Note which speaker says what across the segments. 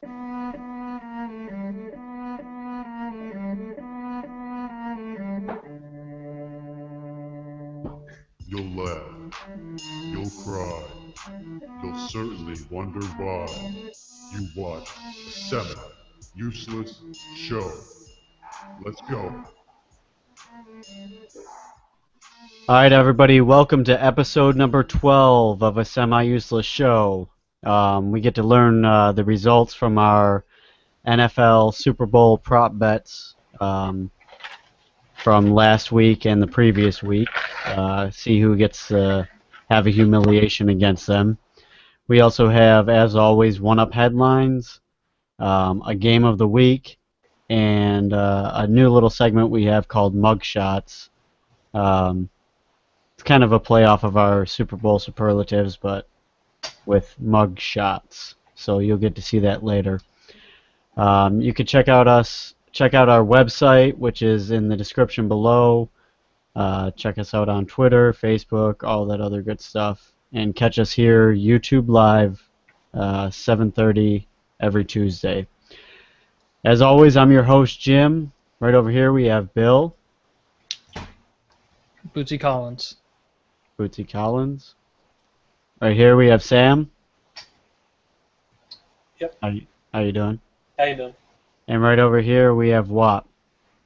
Speaker 1: You'll laugh, you'll cry, you'll certainly wonder why you watch a semi-useless show. Let's go.
Speaker 2: Alright, everybody, welcome to episode number 12 of a semi-useless show. We get to learn the results from our NFL Super Bowl prop bets from last week and the previous week. See who gets to have a humiliation against them. We also have, as always, one-up headlines, a game of the week, and a new little segment we have called Mugshots. It's kind of a play off of our Super Bowl superlatives, but with mug shots. So you'll get to see that later. You can check out our website, which is in the description below. Check us out on Twitter, Facebook, all that other good stuff, and catch us here YouTube Live, 7:30 every Tuesday. As always, I'm your host Jim. Right over here we have Bill.
Speaker 3: Bootsy Collins.
Speaker 2: Bootsy Collins. Right here we have Sam.
Speaker 3: Yep.
Speaker 2: How you doing?
Speaker 3: How you doing?
Speaker 2: And right over here we have Wop.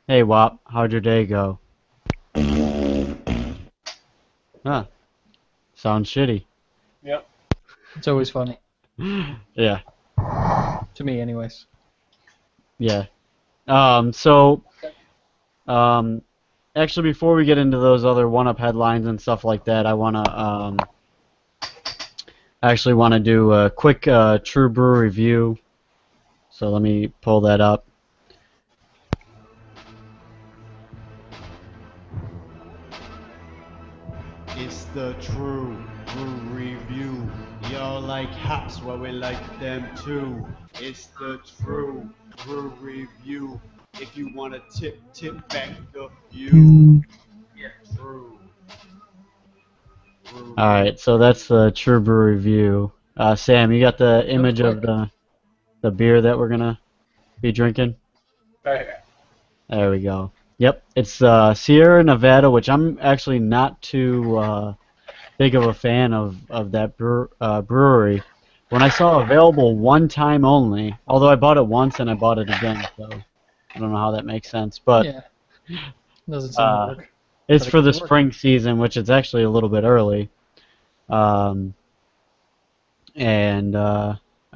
Speaker 2: Hey Wop, how'd your day go? Huh. Sounds shitty.
Speaker 3: Yep. It's always funny.
Speaker 2: Yeah.
Speaker 3: To me, anyways.
Speaker 2: Yeah. Actually, before we get into those other one-up headlines and stuff like that, I actually want to do a quick True Brew review. So let me pull that up.
Speaker 4: It's the True Brew Review. Y'all like hops, well we like them too. It's the True Brew Review. If you wanna tip back the view. Yeah, true.
Speaker 2: Alright, so that's the True Brew review. Sam, you got the image of the beer that we're gonna be drinking?
Speaker 3: Right here.
Speaker 2: There we go. Yep, it's Sierra Nevada, which I'm actually not too big of a fan of that brewery. When I saw available one time only, although I bought it once and I bought it again, so I don't know how that makes sense, but
Speaker 3: Yeah. Doesn't seem to work.
Speaker 2: it's
Speaker 3: But it
Speaker 2: for the
Speaker 3: could work.
Speaker 2: spring season, which is actually a little bit early.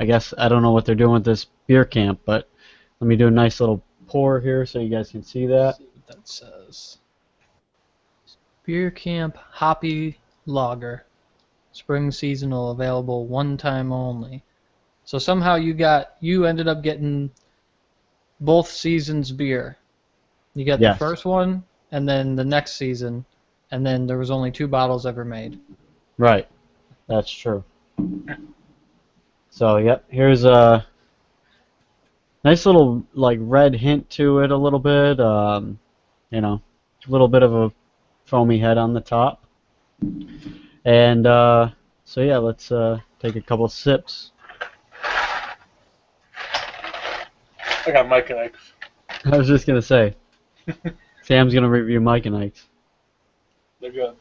Speaker 2: I guess I don't know what they're doing with this beer camp, but let me do a nice little pour here so you guys can see that.
Speaker 3: Let's see what that says. Beer Camp Hoppy Lager. Spring seasonal available one time only. So somehow you ended up getting both seasons beer. You got
Speaker 2: Yes.
Speaker 3: the first one and then the next season, and then there was only 2 bottles ever made.
Speaker 2: Right, that's true. So, yep, here's a nice little like red hint to it a little bit. You know, a little bit of a foamy head on the top. And so yeah, let's take a couple sips.
Speaker 5: I got Mike and Ike's.
Speaker 2: I was just gonna say, Sam's gonna review Mike and Ike's.
Speaker 5: They're good.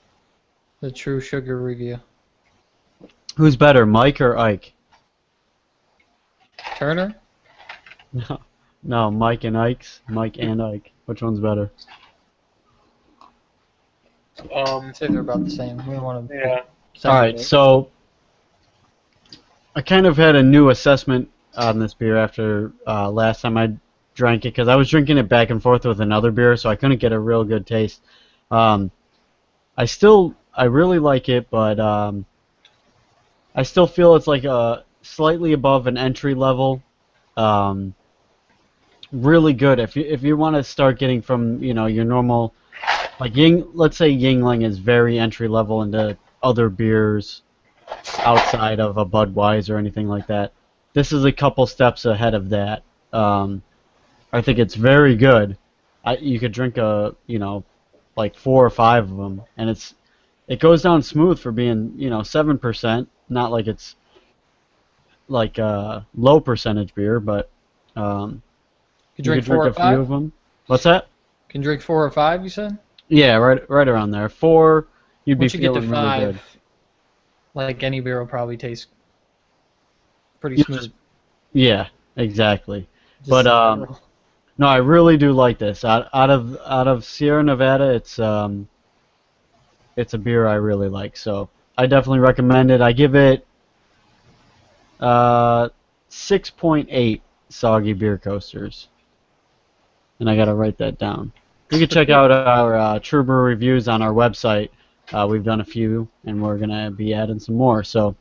Speaker 3: The True Sugar review.
Speaker 2: Who's better, Mike or Ike?
Speaker 3: Turner?
Speaker 2: No, Mike and Ike's. Mike and Ike. Which one's better?
Speaker 3: I'd say they're about the same. We don't want to.
Speaker 5: Yeah.
Speaker 2: Alright, so I kind of had a new assessment on this beer after last time I drank it, because I was drinking it back and forth with another beer, so I couldn't get a real good taste. I really like it, but I still feel it's like slightly above an entry level. Really good if you want to start getting from your normal, like let's say Yingling is very entry level into other beers outside of a Budweiser or anything like that. This is a couple steps ahead of that. I think it's very good. You could drink like 4 or 5 of them, and it goes down smooth for being 7%. Not like it's like low percentage beer, but
Speaker 3: You drink
Speaker 2: could drink
Speaker 3: 4 or
Speaker 2: a few
Speaker 3: 5?
Speaker 2: of them. What's that?
Speaker 3: Can drink 4 or 5, you said?
Speaker 2: Yeah, right around there. 4, you'd be
Speaker 3: Once you get to
Speaker 2: feeling really
Speaker 3: 5,
Speaker 2: good.
Speaker 3: like any beer will probably taste pretty
Speaker 2: You
Speaker 3: smooth.
Speaker 2: just- Yeah, exactly.
Speaker 3: Just
Speaker 2: But
Speaker 3: in general.
Speaker 2: no, I really do like this. Out of Sierra Nevada, it's a beer I really like. So I definitely recommend it. I give it 6.8 soggy beer coasters, and I gotta write that down. You can check out our True Brew reviews on our website. We've done a few, and we're gonna be adding some more. So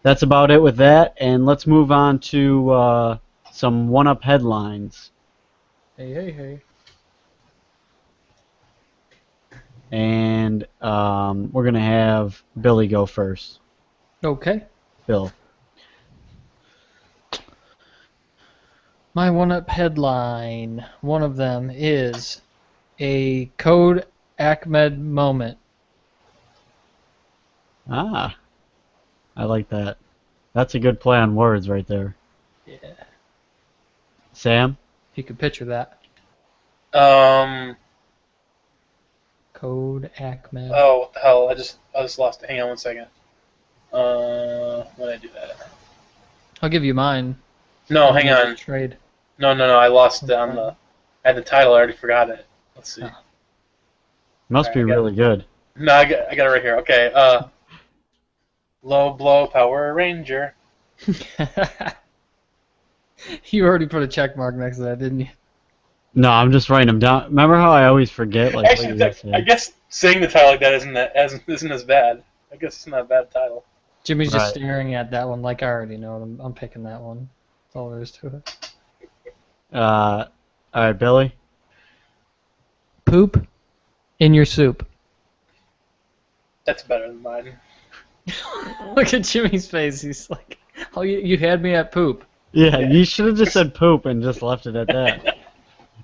Speaker 2: that's about it with that, and let's move on to some one-up headlines.
Speaker 3: Hey.
Speaker 2: And we're gonna have Billy go first.
Speaker 3: Okay.
Speaker 2: Bill.
Speaker 3: My one-up headline, one of them is a Code Ahmed moment.
Speaker 2: Ah, I like that. That's a good play on words right there.
Speaker 3: Yeah.
Speaker 2: Sam?
Speaker 3: If you could picture that. Code Ahmed.
Speaker 5: Oh, what the hell? I just lost it. Hang on one second. When did I do that?
Speaker 3: I'll give you mine.
Speaker 5: No, hang on.
Speaker 3: Trade.
Speaker 5: No. I lost it on the. I had the title. I already forgot it. Let's see.
Speaker 3: Oh.
Speaker 2: Must be
Speaker 5: I got
Speaker 2: really good.
Speaker 5: No, I got it right here. Okay. Low blow Power Ranger.
Speaker 3: You already put a check mark next to that, didn't you?
Speaker 2: No, I'm just writing them down. Remember how I always forget like what
Speaker 5: Actually,
Speaker 2: you guys say?
Speaker 5: I guess saying the title like that isn't as bad. I guess it's not a bad title.
Speaker 3: Jimmy's
Speaker 2: Right.
Speaker 3: just staring at that one like I already know it. I'm picking that one. That's all there is to it.
Speaker 2: All right, Billy.
Speaker 3: Poop in your soup.
Speaker 5: That's better than mine.
Speaker 3: Look at Jimmy's face. He's like, "Oh, you had me at poop."
Speaker 2: Yeah, you should have just said poop and just left it at that.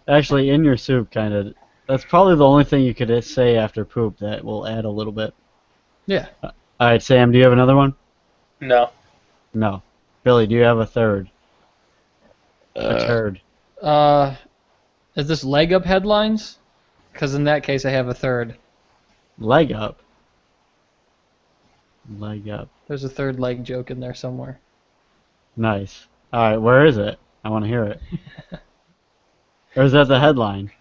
Speaker 2: Actually, in your soup, kind of. That's probably the only thing you could say after poop that will add a little bit.
Speaker 3: Yeah.
Speaker 2: All right, Sam, do you have another one?
Speaker 5: No.
Speaker 2: No. Billy, do you have a third? A third.
Speaker 3: Is this leg up headlines? Because in that case, I have a third.
Speaker 2: Leg up. Leg up.
Speaker 3: There's a third leg joke in there somewhere.
Speaker 2: Nice. All right, where is it? I want to hear it. Or is that the headline?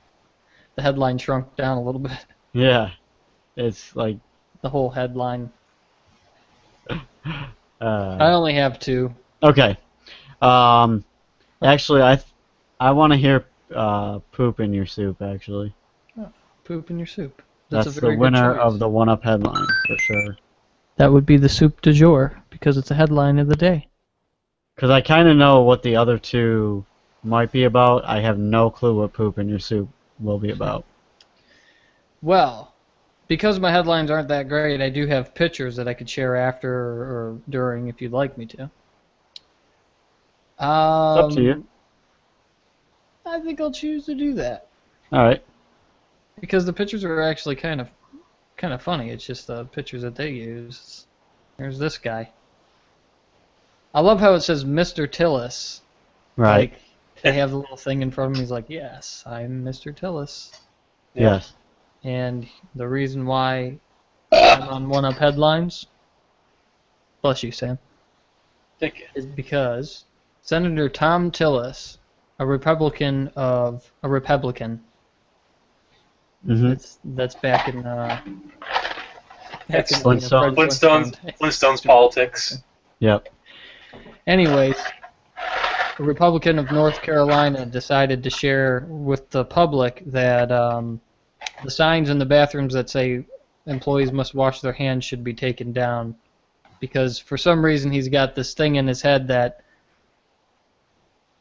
Speaker 3: The headline shrunk down a little bit.
Speaker 2: Yeah. It's like.
Speaker 3: The whole headline. I
Speaker 2: Uh,
Speaker 3: only have 2.
Speaker 2: okay. Actually, I want to hear poop in your soup. Actually,
Speaker 3: Poop in your soup.
Speaker 2: that's
Speaker 3: a
Speaker 2: the
Speaker 3: very good
Speaker 2: winner
Speaker 3: choice.
Speaker 2: of the one-up headline for sure.
Speaker 3: That would be the soup du jour because it's a headline of the day.
Speaker 2: Because I kind of know what the other two might be about. I have no clue what poop in your soup will be about.
Speaker 3: Well, because my headlines aren't that great, I do have pictures that I could share after or during if you'd like me to.
Speaker 2: It's up to you.
Speaker 3: I think I'll choose to do that
Speaker 2: All right.
Speaker 3: because the pictures are actually kind of funny. It's just the pictures that they use. There's this guy. I love how it says Mr. Tillis.
Speaker 2: Right.
Speaker 3: Like, they have the little thing in front of him. He's like, "Yes, I'm Mr. Tillis."
Speaker 2: Yes.
Speaker 3: And the reason why I'm on one-up headlines, bless you, Sam,
Speaker 5: Thank you.
Speaker 3: is because Senator Tom Tillis, a Republican,
Speaker 2: Mm-hmm.
Speaker 3: that's back in
Speaker 5: It's
Speaker 2: Flintstones.
Speaker 5: Flintstones politics.
Speaker 2: Yep.
Speaker 3: Anyways, a Republican of North Carolina decided to share with the public that the signs in the bathrooms that say employees must wash their hands should be taken down because for some reason he's got this thing in his head that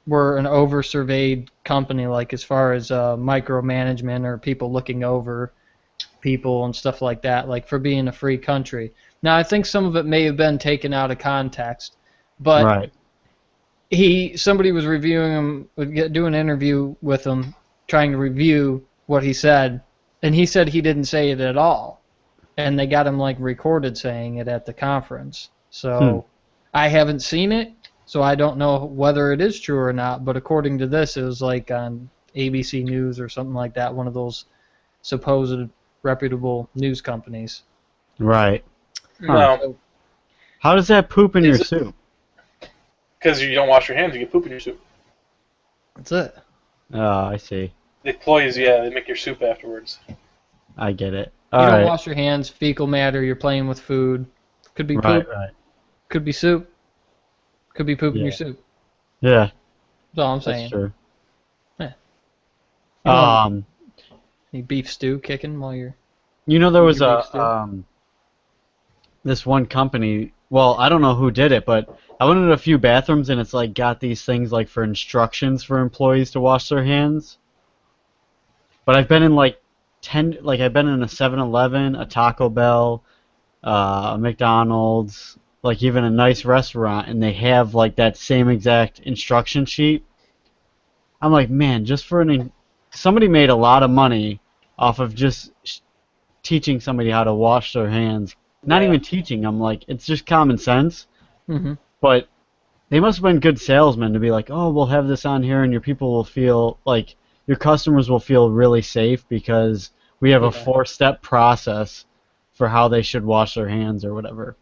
Speaker 3: we're an over-surveyed company, like as far as micromanagement or people looking over people and stuff like that, like for being a free country. Now, I think some of it may have been taken out of context, but
Speaker 2: Right.
Speaker 3: somebody was reviewing him, doing an interview with him, trying to review what he said, and he said he didn't say it at all, and they got him like recorded saying it at the conference. So I haven't seen it, so I don't know whether it is true or not, but according to this, it was like on ABC News or something like that, one of those supposed reputable news companies.
Speaker 2: Right.
Speaker 5: No,
Speaker 2: How does that poop in your
Speaker 5: Is it-
Speaker 2: soup?
Speaker 5: because you don't wash your hands, you get poop in your soup.
Speaker 3: That's it.
Speaker 2: Oh, I see.
Speaker 5: The employees, yeah, they make your soup afterwards.
Speaker 2: I get it.
Speaker 3: You
Speaker 2: All
Speaker 3: don't
Speaker 2: right.
Speaker 3: wash your hands, fecal matter, you're playing with food. Could be
Speaker 2: Right,
Speaker 3: poop,
Speaker 2: right.
Speaker 3: could be soup, could be poop in
Speaker 2: Yeah.
Speaker 3: your soup.
Speaker 2: Yeah,
Speaker 3: That's all I'm
Speaker 2: that's
Speaker 3: saying.
Speaker 2: true.
Speaker 3: Yeah. You don't
Speaker 2: Um,
Speaker 3: need beef stew kicking while you're...
Speaker 2: you know there was
Speaker 3: Your beef stew?
Speaker 2: this one company. Well, I don't know who did it, but I went in a few bathrooms and it's like got these things like for instructions for employees to wash their hands. But I've been in like I've been in a 7-Eleven, a Taco Bell, a McDonald's, like even a nice restaurant, and they have like that same exact instruction sheet. I'm like, man, just for somebody made a lot of money off of just teaching somebody how to wash their hands. Not
Speaker 5: Yeah.
Speaker 2: even teaching them, like it's just common sense.
Speaker 3: Mm-hmm.
Speaker 2: But they must have been good salesmen to be like, oh, we'll have this on here, and your people will feel like your customers will feel really safe because we have a
Speaker 5: Yeah.
Speaker 2: 4-step process for how they should wash their hands or whatever.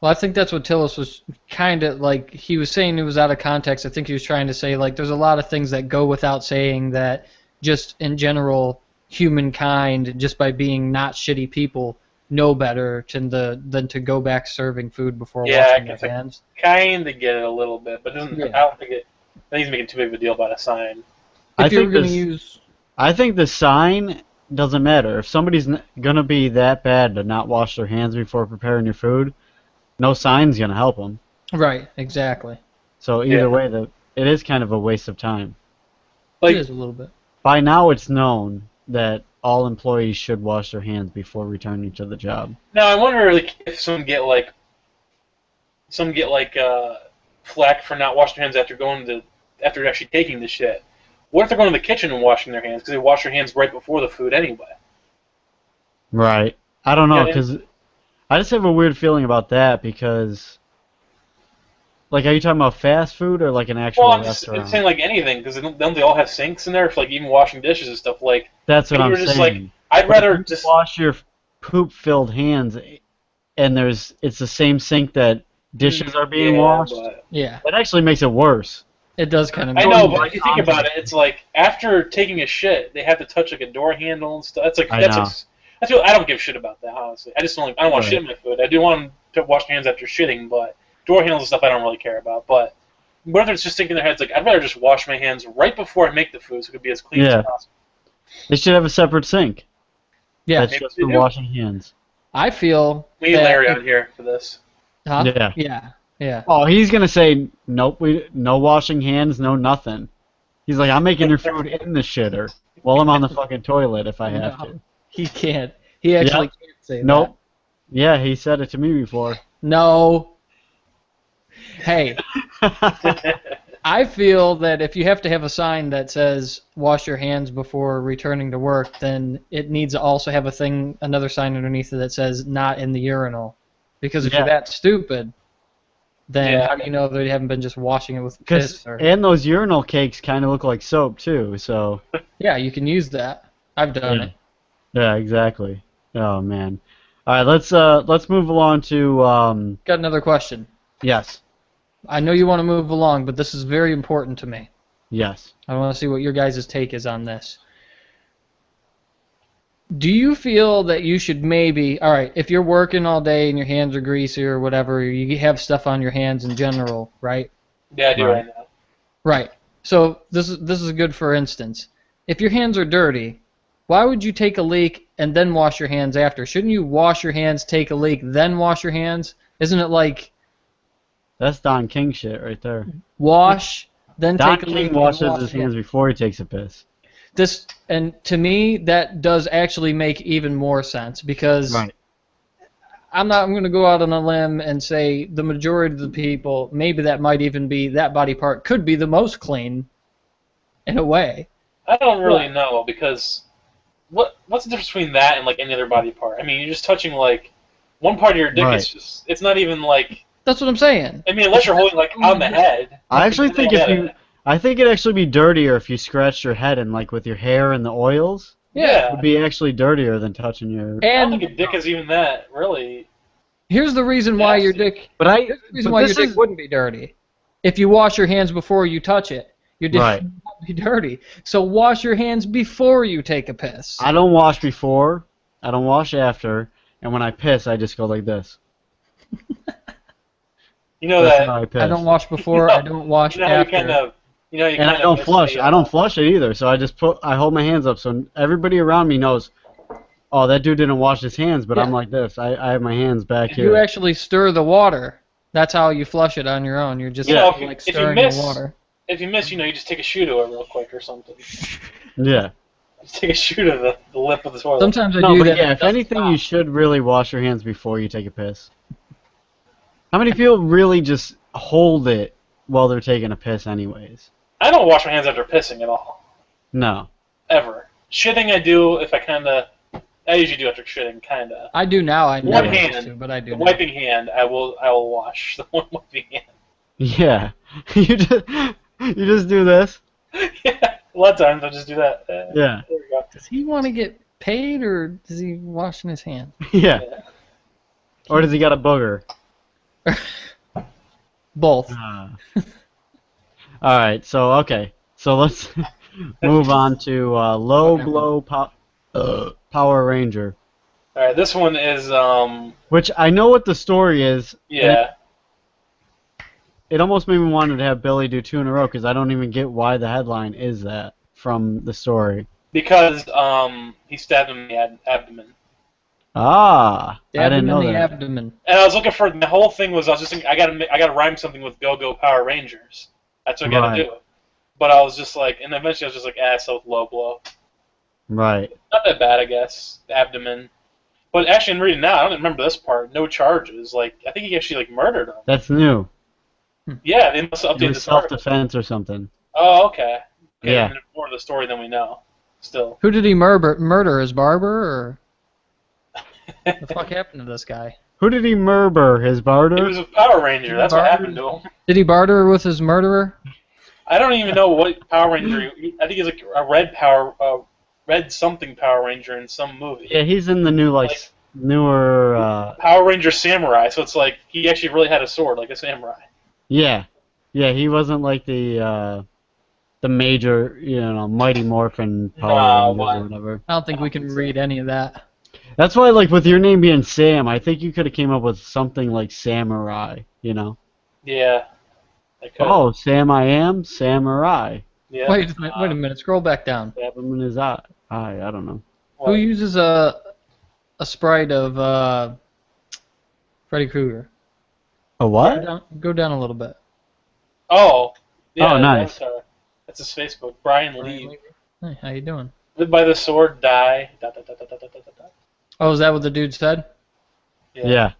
Speaker 3: Well, I think that's what Tillis was kind of like. He was saying it was out of context. I think he was trying to say like there's a lot of things that go without saying that just in general humankind just by being not shitty people know better than to go back serving food before
Speaker 5: Yeah,
Speaker 3: washing
Speaker 5: I
Speaker 3: their
Speaker 5: guess
Speaker 3: hands.
Speaker 5: Kind of get it a little bit, but it doesn't.
Speaker 3: Yeah.
Speaker 5: I don't think it. I think he's making too big of a deal about a sign.
Speaker 3: If
Speaker 2: I
Speaker 3: you're
Speaker 2: think
Speaker 3: going to
Speaker 2: this-
Speaker 3: use
Speaker 2: I think the sign doesn't matter. If somebody's gonna be that bad to not wash their hands before preparing your food, no sign's gonna help them.
Speaker 3: right, exactly.
Speaker 2: So either
Speaker 5: Yeah.
Speaker 2: way, it is kind of a waste of time.
Speaker 5: Like,
Speaker 3: It is a little bit.
Speaker 2: By now, it's known that all employees should wash their hands before returning to the job.
Speaker 5: now I wonder like if some get flack for not washing their hands after actually taking the shit. What if they're going to the kitchen and washing their hands because they wash their hands right before the food anyway?
Speaker 2: Right. I don't know,
Speaker 5: Yeah,
Speaker 2: because I just have a weird feeling about that because, like, are you talking about fast food or like an actual
Speaker 5: Well, I'm
Speaker 2: restaurant?
Speaker 5: saying like anything because don't they all have sinks in there for like even washing dishes and stuff? Like
Speaker 2: That's what
Speaker 5: you
Speaker 2: I'm
Speaker 5: were just like,
Speaker 2: saying.
Speaker 5: I'd
Speaker 2: But
Speaker 5: rather
Speaker 2: if you
Speaker 5: just
Speaker 2: wash your poop-filled hands, and it's the same sink that dishes are being
Speaker 5: yeah,
Speaker 2: washed.
Speaker 5: but-
Speaker 3: Yeah,
Speaker 2: That actually makes it worse.
Speaker 3: it does kind of.
Speaker 5: I know,
Speaker 2: Jordan,
Speaker 5: but if you think about it, it's like after taking a shit, they have to touch like a door handle and stuff. That's like
Speaker 2: I
Speaker 5: that's
Speaker 2: know.
Speaker 5: like I don't give a shit about that honestly. I don't want to
Speaker 2: Right.
Speaker 5: shit in my food. I do want to wash my hands after shitting, but door handles and stuff I don't really care about. But whether it's just thinking in their heads like I'd rather just wash my hands right before I make the food so it could be as clean
Speaker 2: Yeah.
Speaker 5: as possible.
Speaker 2: They should have a separate sink.
Speaker 3: Yeah,
Speaker 2: That's
Speaker 5: maybe
Speaker 2: just
Speaker 5: they
Speaker 2: for
Speaker 5: do.
Speaker 2: washing hands.
Speaker 3: I feel.
Speaker 5: We need
Speaker 3: that
Speaker 5: Larry
Speaker 3: if-
Speaker 5: on here for this.
Speaker 3: Huh?
Speaker 2: Yeah.
Speaker 3: Yeah. Yeah.
Speaker 2: Oh, he's gonna say nope. No washing hands, no nothing. He's like, I'm making your food in the shitter while I'm on the fucking toilet if I have
Speaker 3: No,
Speaker 2: to.
Speaker 3: he can't. He actually can't say
Speaker 2: Nope. Yeah, he said it to me before.
Speaker 3: that. No. Hey, I feel that if you have to have a sign that says "wash your hands before returning to work," then it needs to also have another sign underneath it that says "not in the urinal," because if
Speaker 2: Yeah.
Speaker 3: you're that stupid, then
Speaker 5: Yeah.
Speaker 3: how do you know they haven't been just washing it with
Speaker 2: Cause,
Speaker 3: piss? Or
Speaker 2: and those urinal cakes kind of look like soap too. So
Speaker 3: yeah, you can use that. I've done
Speaker 2: Yeah.
Speaker 3: it.
Speaker 2: yeah, exactly. Oh man. All right, let's move along to
Speaker 3: Got another question.
Speaker 2: yes,
Speaker 3: I know you want to move along, but this is very important to me.
Speaker 2: yes.
Speaker 3: I want to see what your guys' take is on this. Do you feel that you should maybe, all right, if you're working all day and your hands are greasy or whatever, you have stuff on your hands in general, right?
Speaker 5: Yeah, I do
Speaker 2: Right.
Speaker 5: right now.
Speaker 3: Right. So this is good for instance. If your hands are dirty, why would you take a leak and then wash your hands after? Shouldn't you wash your hands, take a leak, then wash your hands? Isn't it like
Speaker 2: That's Don King shit right there.
Speaker 3: wash, then
Speaker 2: Don
Speaker 3: take a leak,
Speaker 2: King
Speaker 3: and
Speaker 2: washes
Speaker 3: wash
Speaker 2: his
Speaker 3: again?
Speaker 2: hands before he takes a piss.
Speaker 3: This, and to me that does actually make even more sense because
Speaker 2: Right.
Speaker 3: I'm going to go out on a limb and say the majority of the people, maybe that might even be that body part could be the most clean in a way.
Speaker 5: I don't really know because what's the difference between that and like any other body part? I mean, you're just touching like one part of your dick.
Speaker 2: Right.
Speaker 5: It's not even like
Speaker 3: That's what I'm saying.
Speaker 5: I mean, unless you're holding like on the head.
Speaker 2: I actually think
Speaker 5: Yeah.
Speaker 2: I think it'd actually be dirtier if you scratched your head and like with your hair and the oils.
Speaker 3: Yeah.
Speaker 2: It would be actually dirtier than touching your.
Speaker 5: I don't
Speaker 3: And
Speaker 5: think a dick is even that really.
Speaker 3: here's the reason why your
Speaker 5: Nasty.
Speaker 3: dick.
Speaker 2: But
Speaker 3: Here's the reason why your dick wouldn't be dirty. If you wash your hands before you touch it, your dick
Speaker 2: Right.
Speaker 3: would not be dirty. So wash your hands before you take a piss.
Speaker 2: I don't wash before. I don't wash after. And when I piss, I just go like this.
Speaker 5: You know
Speaker 2: That's
Speaker 5: that.
Speaker 2: how I piss.
Speaker 3: I don't wash before. I don't wash
Speaker 5: You know how you
Speaker 3: after.
Speaker 5: kind of. You know you
Speaker 2: And
Speaker 5: kind
Speaker 2: I
Speaker 5: of
Speaker 2: don't
Speaker 5: miss
Speaker 2: flush.
Speaker 5: the,
Speaker 2: I don't flush it either. So I hold my hands up so everybody around me knows. Oh, that dude didn't wash his hands, but I'm
Speaker 3: Yeah.
Speaker 2: like this. I have my hands back
Speaker 3: If
Speaker 2: here.
Speaker 3: you actually stir the water, that's how you flush it on your own. You're just
Speaker 5: You know,
Speaker 3: like
Speaker 5: if you
Speaker 3: stirring
Speaker 5: miss-
Speaker 3: the water.
Speaker 5: If you miss, you know, you just take a shoe to it real quick or something.
Speaker 2: Yeah.
Speaker 5: Just take a shoe to the lip of the toilet.
Speaker 3: Sometimes I
Speaker 2: No,
Speaker 3: do
Speaker 2: but
Speaker 3: that.
Speaker 2: yeah, if anything, you should really wash your hands before you take a piss. How many people really just hold it while they're taking a piss anyways?
Speaker 5: I don't wash my hands after pissing at all.
Speaker 2: No.
Speaker 5: Ever. Shitting I do if I usually do after shitting, kinda.
Speaker 3: I do now. I
Speaker 5: One
Speaker 3: never
Speaker 5: hand.
Speaker 3: used to, but I do.
Speaker 5: The
Speaker 3: now.
Speaker 5: wiping hand, I will wash. The one wiping hand.
Speaker 2: Yeah. you just do this.
Speaker 5: Yeah. A lot of times I just do that.
Speaker 2: Yeah.
Speaker 5: There we go.
Speaker 3: Does he want to get paid, or does he washing his hand?
Speaker 2: Yeah.
Speaker 5: Yeah.
Speaker 2: Or does he got a booger?
Speaker 3: Both.
Speaker 2: All right. So okay. So let's move on to low glow Power Ranger,
Speaker 5: Alright, this one is
Speaker 2: which I know what the story is.
Speaker 5: yeah.
Speaker 2: It almost made me want to have Billy do 2 in a row because I don't even get why the headline is that from the story.
Speaker 5: Because he stabbed him in the abdomen.
Speaker 2: Ah, I
Speaker 3: Stab
Speaker 2: didn't
Speaker 3: him
Speaker 2: know
Speaker 3: in the
Speaker 2: that.
Speaker 3: abdomen.
Speaker 5: And I was looking for the whole thing was I was just thinking I gotta rhyme something with Go Go Power Rangers. That's what I gotta
Speaker 2: Right.
Speaker 5: do. But I was just like, and eventually I was just like, so with low blow.
Speaker 2: Right.
Speaker 5: Not that bad, I guess. Abdomen. But actually, in reading now, I don't remember this part. No charges. Like I think he actually like murdered him.
Speaker 2: That's new.
Speaker 5: Yeah, they must have
Speaker 2: It
Speaker 5: updated
Speaker 2: was
Speaker 5: this article.
Speaker 2: self-defense or something.
Speaker 5: Oh, okay. Okay,
Speaker 2: Yeah.
Speaker 5: then more of the story than we know. Still.
Speaker 3: Who did he murder? His barber, or what the fuck happened to this guy?
Speaker 2: Who did he murder? His
Speaker 5: He
Speaker 2: barter?
Speaker 5: was a Power Ranger. That's what happened to him.
Speaker 3: Did he barter with his murderer?
Speaker 5: I don't even know what Power Ranger. I think he's like a red something Power Ranger in some movie.
Speaker 2: Yeah, he's in the new newer.
Speaker 5: Power Ranger Samurai. So it's like he actually really had a sword, like a samurai.
Speaker 2: Yeah, he wasn't like the major, Mighty Morphin Power Rangers or whatever.
Speaker 3: I don't think we can read any of that.
Speaker 2: That's why, like, with your name being Sam, I think you could have came up with something like Samurai,
Speaker 5: Yeah. I could.
Speaker 2: Oh, Sam I am Samurai.
Speaker 5: Yeah.
Speaker 3: Wait a minute. Scroll back down.
Speaker 2: Stab him in his eye. I don't know.
Speaker 5: What?
Speaker 3: Who uses a sprite of Freddy Krueger?
Speaker 2: A what?
Speaker 3: Go down a little bit.
Speaker 5: Oh. Yeah,
Speaker 2: Oh, nice.
Speaker 5: That's his Facebook. Brian Lee.
Speaker 3: Hey, how you doing?
Speaker 5: Live by the sword, die. Dot, dot, dot, dot, dot, dot, dot, dot.
Speaker 3: Oh, is that what the dude said?
Speaker 2: Yeah.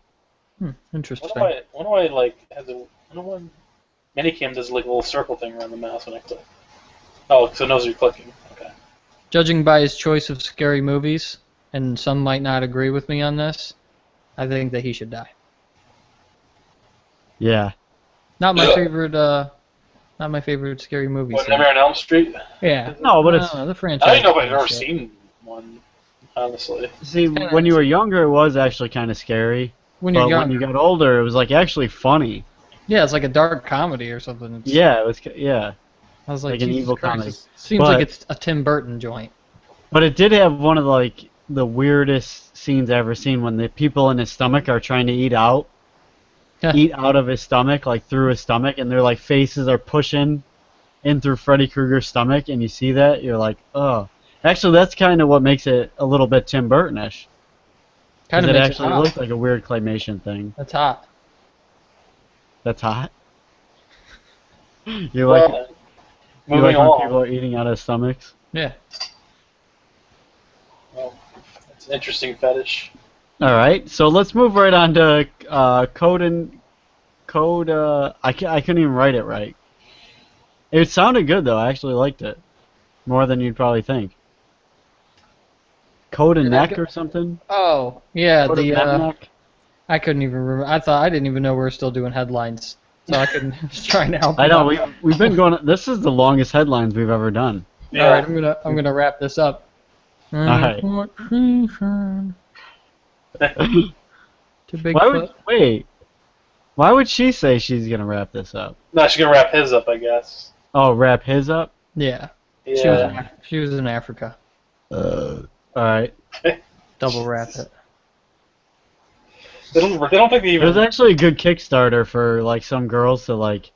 Speaker 3: Interesting.
Speaker 5: When do I like have the when Minicam does like a little circle thing around the mouse when I click? Oh, so it knows you're clicking. Okay.
Speaker 3: Judging by his choice of scary movies, and some might not agree with me on this, I think that he should die.
Speaker 2: Yeah.
Speaker 3: Not my favorite. Not my favorite scary movie.
Speaker 5: What,
Speaker 3: scene.
Speaker 5: Nightmare on Elm Street?
Speaker 3: Yeah.
Speaker 2: No, but it's
Speaker 3: The franchise.
Speaker 5: I don't even know if I've ever
Speaker 3: shit.
Speaker 5: seen one, honestly.
Speaker 2: see when you were younger, it was actually kind of scary.
Speaker 3: When you're
Speaker 2: But
Speaker 3: young.
Speaker 2: when you got older, it was like actually funny.
Speaker 3: Yeah, it's like a dark comedy or something. It's,
Speaker 2: Yeah, it was. Yeah.
Speaker 3: I was like,
Speaker 2: like an
Speaker 3: Jesus
Speaker 2: evil
Speaker 3: Christ,
Speaker 2: comedy.
Speaker 3: it seems
Speaker 2: But-
Speaker 3: like it's a Tim Burton joint.
Speaker 2: But it did have one of the weirdest scenes I've ever seen when the people in his stomach are trying to eat out of his stomach, like through his stomach, and their like faces are pushing in through Freddy Krueger's stomach, and you see that, you're like, oh. Actually, that's kind of what makes it a little bit Tim Burton-ish.
Speaker 3: Kind of
Speaker 2: It
Speaker 3: makes
Speaker 2: actually
Speaker 3: it hot.
Speaker 2: looked like a weird claymation thing.
Speaker 3: That's hot.
Speaker 2: That's hot. You like
Speaker 5: Well,
Speaker 2: you
Speaker 5: moving
Speaker 2: like when
Speaker 5: along.
Speaker 2: people are eating out of stomachs?
Speaker 3: Yeah.
Speaker 5: Well, it's an interesting fetish.
Speaker 2: All right, so let's move right on to I couldn't even write it right. It sounded good though. I actually liked it more than you'd probably think. Code and
Speaker 3: Did I
Speaker 2: neck
Speaker 3: go-
Speaker 2: or something.
Speaker 3: Oh, yeah.
Speaker 2: Code of
Speaker 3: The
Speaker 2: neck.
Speaker 3: I couldn't even remember. I didn't even know we were still doing headlines, so I couldn't. I was trying to help.
Speaker 2: I
Speaker 3: you
Speaker 2: know
Speaker 3: out.
Speaker 2: we've been going. This is the longest headlines we've ever done.
Speaker 3: All right, I'm gonna wrap this up.
Speaker 2: right.
Speaker 3: To
Speaker 2: Why would
Speaker 3: Bigfoot.
Speaker 2: wait? Why would she say she's gonna wrap this up?
Speaker 5: No, she's gonna wrap his up, I guess.
Speaker 2: Oh, wrap his up.
Speaker 3: Yeah.
Speaker 5: Yeah.
Speaker 3: She was in Africa.
Speaker 2: All right.
Speaker 3: Double wrap it.
Speaker 5: They don't think they even.
Speaker 2: There's actually a good Kickstarter for like some girls to like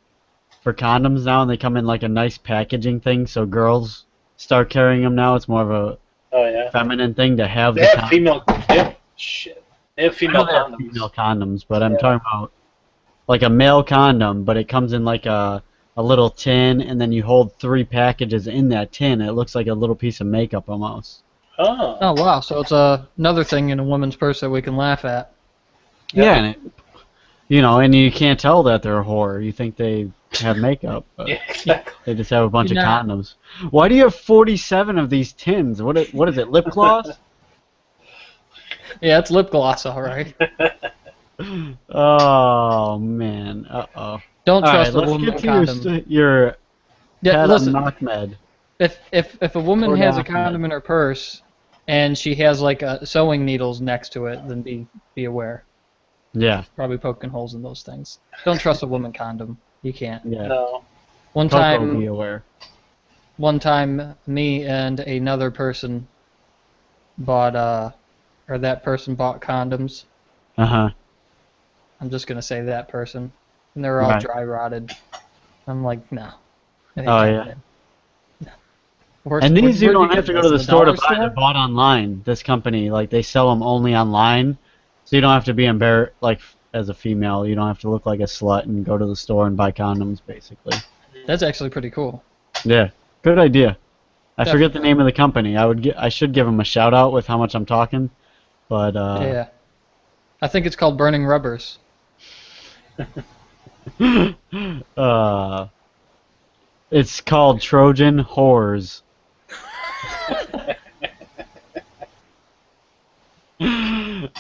Speaker 2: for condoms now, and they come in like a nice packaging thing, so girls start carrying them now. It's more of a
Speaker 5: Oh yeah.
Speaker 2: feminine thing to have
Speaker 5: They
Speaker 2: the
Speaker 5: have
Speaker 2: condom.
Speaker 5: female. They have, shit. They have
Speaker 2: I
Speaker 5: female
Speaker 2: know they have
Speaker 5: condoms.
Speaker 2: female condoms, but I'm
Speaker 5: Yeah.
Speaker 2: talking about like a male condom, but it comes in like a little tin, and then you hold 3 packages in that tin. It looks like a little piece of makeup almost.
Speaker 5: Oh.
Speaker 3: Oh wow! So it's another thing in a woman's purse that we can laugh at.
Speaker 2: Yeah, and it, you know, and you can't tell that they're a whore. You think they have makeup, but
Speaker 5: Yeah, exactly.
Speaker 2: they just have a bunch of
Speaker 3: You're not-
Speaker 2: condoms. Why do you have 47 of these tins? What is it? Lip gloss?
Speaker 3: Yeah, it's lip gloss, all right.
Speaker 2: Oh man. Uh-oh.
Speaker 3: Don't
Speaker 2: All
Speaker 3: trust
Speaker 2: right,
Speaker 3: a
Speaker 2: let's
Speaker 3: woman
Speaker 2: get
Speaker 3: with
Speaker 2: to
Speaker 3: a condom.
Speaker 2: your
Speaker 3: Yeah,
Speaker 2: Pat
Speaker 3: listen.
Speaker 2: Ahmed.
Speaker 3: If a woman
Speaker 2: Or
Speaker 3: has a
Speaker 2: not.
Speaker 3: condom in her purse and she has like sewing needles next to it, then be aware.
Speaker 2: Yeah,
Speaker 3: Probably poking holes in those things. Don't trust a woman condom. You can't.
Speaker 2: yeah.
Speaker 5: No.
Speaker 3: One
Speaker 2: Coco, be
Speaker 3: time,
Speaker 2: aware.
Speaker 3: me and another person bought or that person bought condoms.
Speaker 2: Uh-huh.
Speaker 3: I'm just gonna say that person, and they were all
Speaker 2: Right.
Speaker 3: dry rotted. I'm like, no. It ain't
Speaker 2: Oh, yeah.
Speaker 3: happening. No. Where's-
Speaker 2: And these you
Speaker 3: where'd
Speaker 2: don't
Speaker 3: get
Speaker 2: have to go
Speaker 3: this?
Speaker 2: to the
Speaker 3: In
Speaker 2: store to
Speaker 3: dollar
Speaker 2: buy. They're bought online. This company, like, they sell them only online, so you don't have to be embarrassed. Like, as a female, you don't have to look like a slut and go to the store and buy condoms, basically.
Speaker 3: That's actually pretty cool.
Speaker 2: Yeah, good idea. I forget the
Speaker 3: Definitely.
Speaker 2: name of the company. I should give them a shout out with how much I'm talking, but
Speaker 3: Yeah. I think it's called Burning Rubbers.
Speaker 2: it's called Trojan Whores.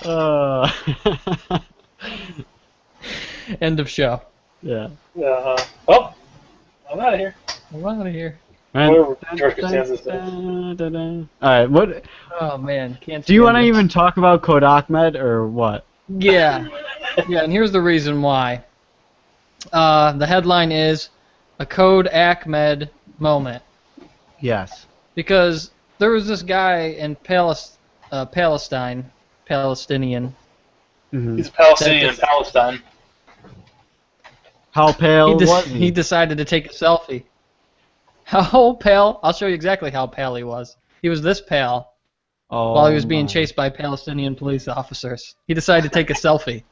Speaker 2: uh,
Speaker 3: End of show.
Speaker 2: yeah.
Speaker 5: Oh, I'm out of here.
Speaker 3: I'm out of here.
Speaker 5: Whatever George Costanza said.
Speaker 2: All right. What
Speaker 3: Oh man, can't.
Speaker 2: do you want
Speaker 3: stand
Speaker 2: to
Speaker 3: this.
Speaker 2: even talk about Code Ahmed or what?
Speaker 3: Yeah, yeah, and here's the reason why. The headline is a Code Ahmed moment
Speaker 2: Yes.
Speaker 3: because there was this guy in Palestinian.
Speaker 2: Mhm.
Speaker 5: He's a Palestinian in
Speaker 3: That-
Speaker 5: Palestine.
Speaker 2: How pale was
Speaker 3: He
Speaker 2: he?
Speaker 3: decided to take a selfie. How pale? I'll show you exactly how pale he was. He was this pale
Speaker 2: Oh,
Speaker 3: while he was being
Speaker 2: my.
Speaker 3: chased by Palestinian police officers. He decided to take a selfie.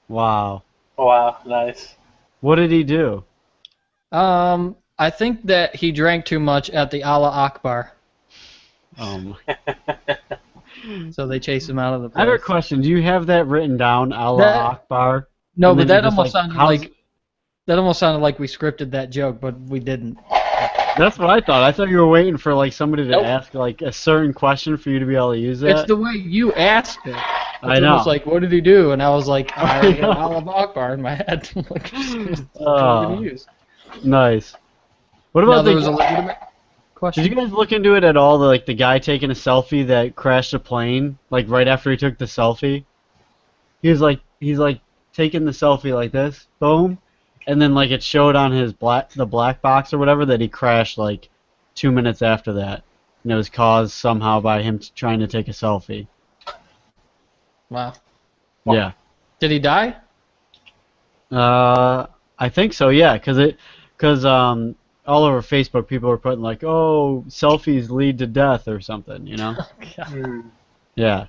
Speaker 2: Wow.
Speaker 5: Wow, nice.
Speaker 2: What did he do?
Speaker 3: I think that he drank too much at the Allah Akbar,
Speaker 2: Um,
Speaker 3: so they chased him out of the
Speaker 2: I have a
Speaker 3: place.
Speaker 2: question. Do you have that written down, Allah
Speaker 3: That-
Speaker 2: Akbar?
Speaker 3: No,
Speaker 2: And
Speaker 3: but
Speaker 2: then
Speaker 3: that
Speaker 2: you're just
Speaker 3: almost
Speaker 2: like,
Speaker 3: sounded
Speaker 2: how's-
Speaker 3: like that almost sounded like we scripted that joke, but we didn't.
Speaker 2: That's what I thought. I thought you were waiting for like somebody to
Speaker 3: Nope.
Speaker 2: ask like a certain question for you to be able to use that.
Speaker 3: It's the way you asked it.
Speaker 2: I
Speaker 3: It's
Speaker 2: know.
Speaker 3: almost like, what did he do? And I was like, I already
Speaker 2: know.
Speaker 3: got Allah Akbar in my head. I'm like, that's what
Speaker 2: Oh.
Speaker 3: I'm gonna use.
Speaker 2: Nice. What
Speaker 3: No,
Speaker 2: about
Speaker 3: there was a
Speaker 2: the?
Speaker 3: legitimate question.
Speaker 2: Did you guys look into it at all? The guy taking a selfie that crashed a plane, like right after he took the selfie. He's like taking the selfie like this, boom, and then like it showed on his the black box or whatever that he crashed like 2 minutes after that, and it was caused somehow by him trying to take a selfie.
Speaker 3: Wow.
Speaker 2: Yeah.
Speaker 3: Did he die?
Speaker 2: I think so. Yeah, because all over Facebook people were putting like, oh, selfies lead to death or something, you know?
Speaker 5: Hmm.
Speaker 2: Yeah.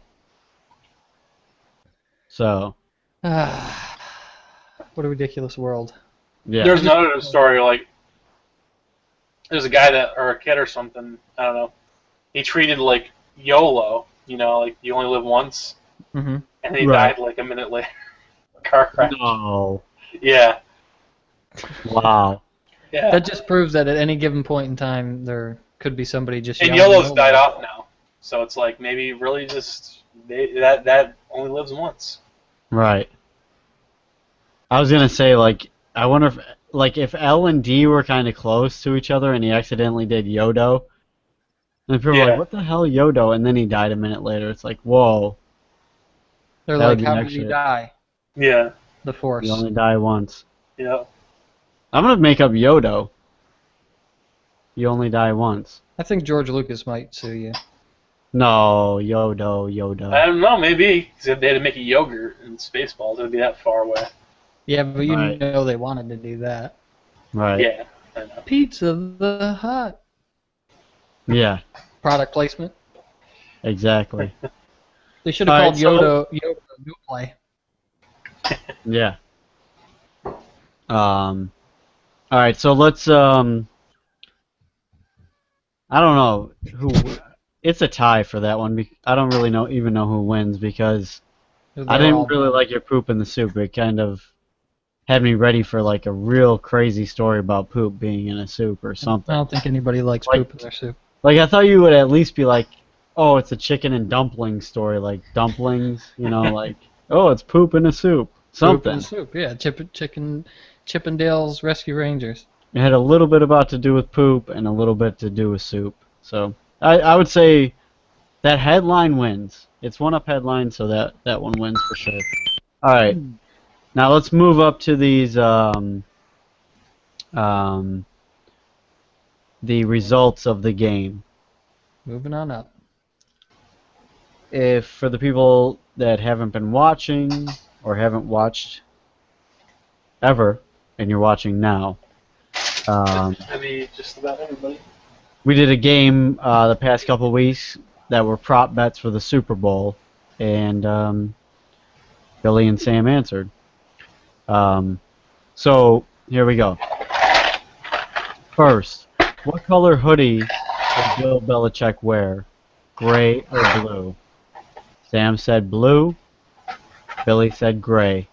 Speaker 2: So,
Speaker 3: What a ridiculous world.
Speaker 2: yeah.
Speaker 5: There's another story like there's a guy or a kid or something. I don't know. He treated like YOLO, like you only live once,
Speaker 3: Hmm.
Speaker 5: and he
Speaker 2: Right.
Speaker 5: died like a minute later. Car crash.
Speaker 2: No.
Speaker 5: Yeah.
Speaker 2: Wow.
Speaker 5: Yeah.
Speaker 3: That just proves that at any given point in time there could be somebody just
Speaker 5: And
Speaker 3: yelling
Speaker 5: YOLO's
Speaker 3: YOLO.
Speaker 5: died off now, so it's like maybe really just that only lives once.
Speaker 2: Right. I was gonna say, like, I wonder if, like, if L and D were kind of close to each other and he accidentally did Yodo, and people were
Speaker 5: Yeah.
Speaker 2: like, what the hell, Yodo? And then he died a minute later. It's like, whoa,
Speaker 3: They're
Speaker 2: That would
Speaker 3: like,
Speaker 2: be
Speaker 3: how
Speaker 2: next
Speaker 3: did he
Speaker 2: shit.
Speaker 3: die?
Speaker 5: Yeah.
Speaker 3: The Force.
Speaker 2: you only die once.
Speaker 5: Yeah.
Speaker 2: I'm gonna make up Yodo. You only die once.
Speaker 3: I think George Lucas might sue you.
Speaker 2: No, Yodo.
Speaker 5: I don't know. Maybe 'cause they had to make a yogurt in Spaceballs. It'd be that far away.
Speaker 3: Yeah, but you
Speaker 2: Right.
Speaker 3: know they wanted to do that.
Speaker 2: Right.
Speaker 5: Yeah. I know.
Speaker 3: Pizza the Hut.
Speaker 2: Yeah,
Speaker 3: Product placement.
Speaker 2: exactly.
Speaker 3: They should have
Speaker 2: All
Speaker 3: called
Speaker 2: right,
Speaker 3: Yoda Go Play.
Speaker 2: Yeah. All right, so let's I don't know who. It's a tie for that one. I don't really even know who wins because I
Speaker 3: They're all
Speaker 2: didn't really like your poop in the soup. It kind of had me ready for like a real crazy story about poop being in a soup or
Speaker 3: I
Speaker 2: something.
Speaker 3: don't think anybody likes
Speaker 2: Like-
Speaker 3: poop in their soup.
Speaker 2: Like I thought you would at least be like, oh, it's a chicken and dumplings story, like dumplings, like oh, it's poop in a soup,
Speaker 3: Poop in
Speaker 2: something.
Speaker 3: the soup, yeah. Chippendale's Rescue Rangers.
Speaker 2: It had a little bit about to do with poop and a little bit to do with soup. So I would say that headline wins. It's one up headline, so that one wins for sure. All right, now let's move up to these the results of the game.
Speaker 3: Moving on up.
Speaker 2: If for the people that haven't been watching or haven't watched ever, and you're watching now,
Speaker 5: I mean, just about everybody.
Speaker 2: we did a game the past couple weeks that were prop bets for the Super Bowl, and Billy and Sam answered. So here we go. First, what color hoodie did Bill Belichick wear? Gray or blue? Sam said blue. Billy said gray.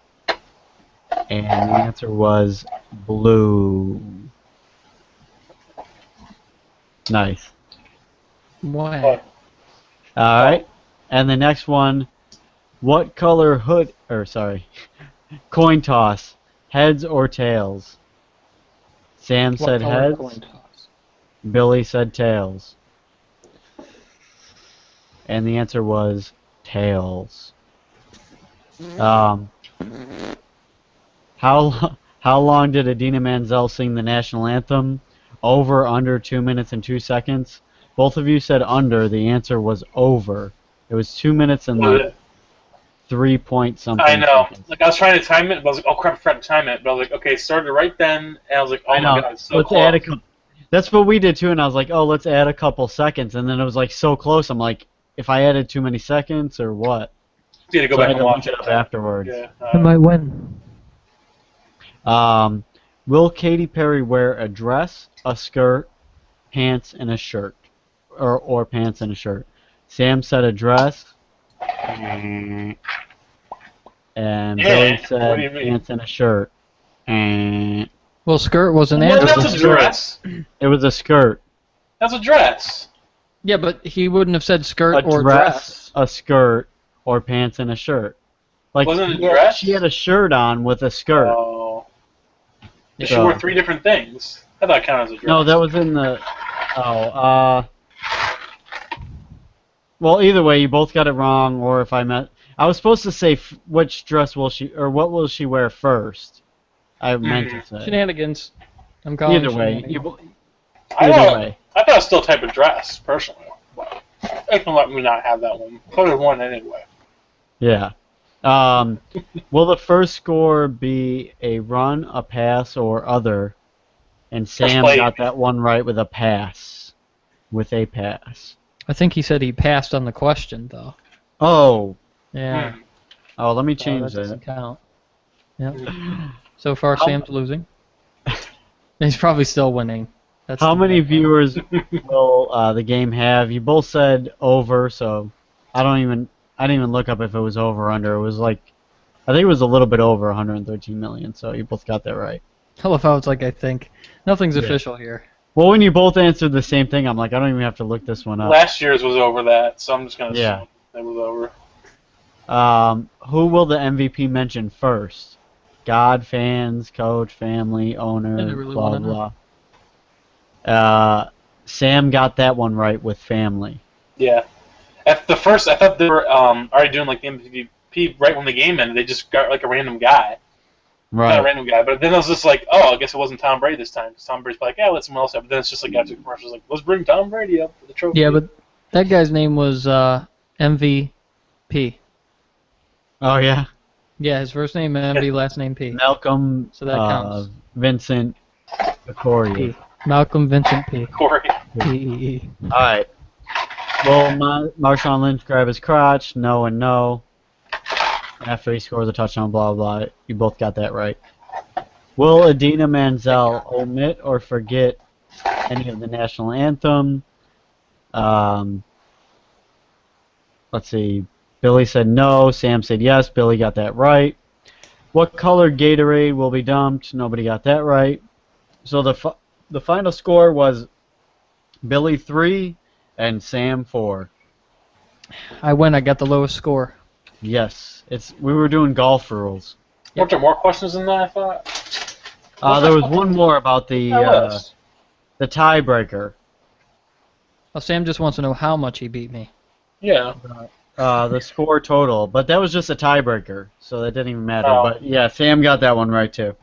Speaker 2: And the answer was blue. Nice.
Speaker 3: Wow.
Speaker 2: Alright. And the next one, what color coin toss, heads or tails? Sam
Speaker 3: What
Speaker 2: said
Speaker 3: color
Speaker 2: heads.
Speaker 3: coin toss?
Speaker 2: Billy said tails. And the answer was tails. How long did Idina Menzel sing the national anthem? Over, under 2 minutes and 2 seconds. Both of you said under. The answer was over. It was 2 minutes and like 3 point something.
Speaker 5: I know.
Speaker 2: seconds.
Speaker 5: Like I was trying to time it, but I was like, oh crap, I forgot to time it. But I was like, okay, it started right then, and I was like, oh
Speaker 2: I know.
Speaker 5: my god, it's so
Speaker 2: Let's
Speaker 5: close.
Speaker 2: add a couple. That's what we did too, and I was like, oh, let's add a couple seconds, and then it was like so close. I'm like, if I added too many seconds or what?
Speaker 5: You had to go
Speaker 2: So I
Speaker 5: back
Speaker 2: had
Speaker 5: and
Speaker 2: to
Speaker 5: watch
Speaker 2: look
Speaker 5: it
Speaker 2: it up afterwards.
Speaker 5: Yeah.
Speaker 3: I might win.
Speaker 2: Will Katy Perry wear a dress, a skirt, pants, and a shirt? Or pants and a shirt? Sam said a dress. And Billy
Speaker 5: What
Speaker 2: said
Speaker 5: do you mean?
Speaker 2: pants and a shirt. And
Speaker 3: Well, skirt was an
Speaker 5: Well,
Speaker 3: answer.
Speaker 5: that's a dress.
Speaker 2: it was a skirt.
Speaker 5: That's a dress.
Speaker 3: Yeah, but he wouldn't have said skirt
Speaker 2: A
Speaker 3: or
Speaker 2: dress, a skirt, or pants and a shirt. Like
Speaker 5: Wasn't it a dress?
Speaker 2: she had a shirt on with a skirt.
Speaker 5: Oh. She
Speaker 2: So-
Speaker 5: wore 3 different things. I thought it counted as a dress.
Speaker 2: No, that was in the. Well, either way, you both got it wrong. Or if I was supposed to say which dress will she, or what will she wear first. I meant to say.
Speaker 3: Shenanigans. I'm calling
Speaker 2: Either way,
Speaker 3: shenanigans.
Speaker 5: I
Speaker 2: either
Speaker 5: thought,
Speaker 2: way.
Speaker 5: I thought it was still a type of dress, personally. But they can let me not have that one. Could have won anyway.
Speaker 2: Yeah. Will the first score be a run, a pass, or other? And Sam
Speaker 5: play.
Speaker 2: got that one right with a pass. With a pass.
Speaker 3: I think he said he passed on the question, though.
Speaker 2: Oh.
Speaker 3: Yeah.
Speaker 2: Oh, let me
Speaker 3: So
Speaker 2: change
Speaker 3: that
Speaker 2: that.
Speaker 3: doesn't count. Yep. So far,
Speaker 2: How-
Speaker 3: Sam's losing. He's probably still winning. That's
Speaker 2: How
Speaker 3: the
Speaker 2: many
Speaker 3: bad part.
Speaker 2: viewers will the game have? You both said over, so I didn't even look up if it was over or under. It was like, I think it was a little bit over 113 million. So you both got that right.
Speaker 3: I love how it's like I think. Nothing's
Speaker 2: Yeah.
Speaker 3: official here.
Speaker 2: Well, when you both answered the same thing, I'm like, I don't even have to look this one up.
Speaker 5: Last year's was over that, so I'm just going to
Speaker 2: Yeah.
Speaker 5: assume it was over.
Speaker 2: Who will the MVP mention first? God, fans, coach, family, owner,
Speaker 3: I really
Speaker 2: blah
Speaker 3: wanna know.
Speaker 2: blah. Sam got that one right with family.
Speaker 5: Yeah. At the first, I thought they were already doing like the MVP right when the game ended. They just got like a random guy. Not a
Speaker 2: Right.
Speaker 5: random guy, but then I was just like, oh, I guess it wasn't Tom Brady this time. 'Cause Tom Brady's like, yeah, let someone else have it. But then it's just like after the commercials, like, let's bring Tom Brady up for the trophy.
Speaker 3: Yeah, but that guy's name was MVP.
Speaker 2: Oh yeah.
Speaker 3: Yeah, his first name MV, last name P.
Speaker 2: Malcolm.
Speaker 3: So that counts.
Speaker 2: Vincent. Victoria.
Speaker 3: P. Malcolm Vincent P.
Speaker 5: Corey.
Speaker 3: P.
Speaker 2: All right. Will Marshawn Lynch grab his crotch? No and no. After he scores a touchdown, blah, blah. You both got that right. Will Adina Menzel omit or forget any of the national anthem? Let's see. Billy said no. Sam said yes. Billy got that right. What color Gatorade will be dumped? Nobody got that right. So the final score was Billy 3 and Sam 4.
Speaker 3: I win. I got the lowest score.
Speaker 2: Yes, we were doing golf rules.
Speaker 5: Weren't there more questions than that, I thought?
Speaker 2: There was one more about the tiebreaker.
Speaker 3: Well, Sam just wants to know how much he beat me.
Speaker 5: Yeah.
Speaker 2: The score total, but that was just a tiebreaker, so that didn't even matter.
Speaker 5: Oh.
Speaker 2: But yeah, Sam got that one right too.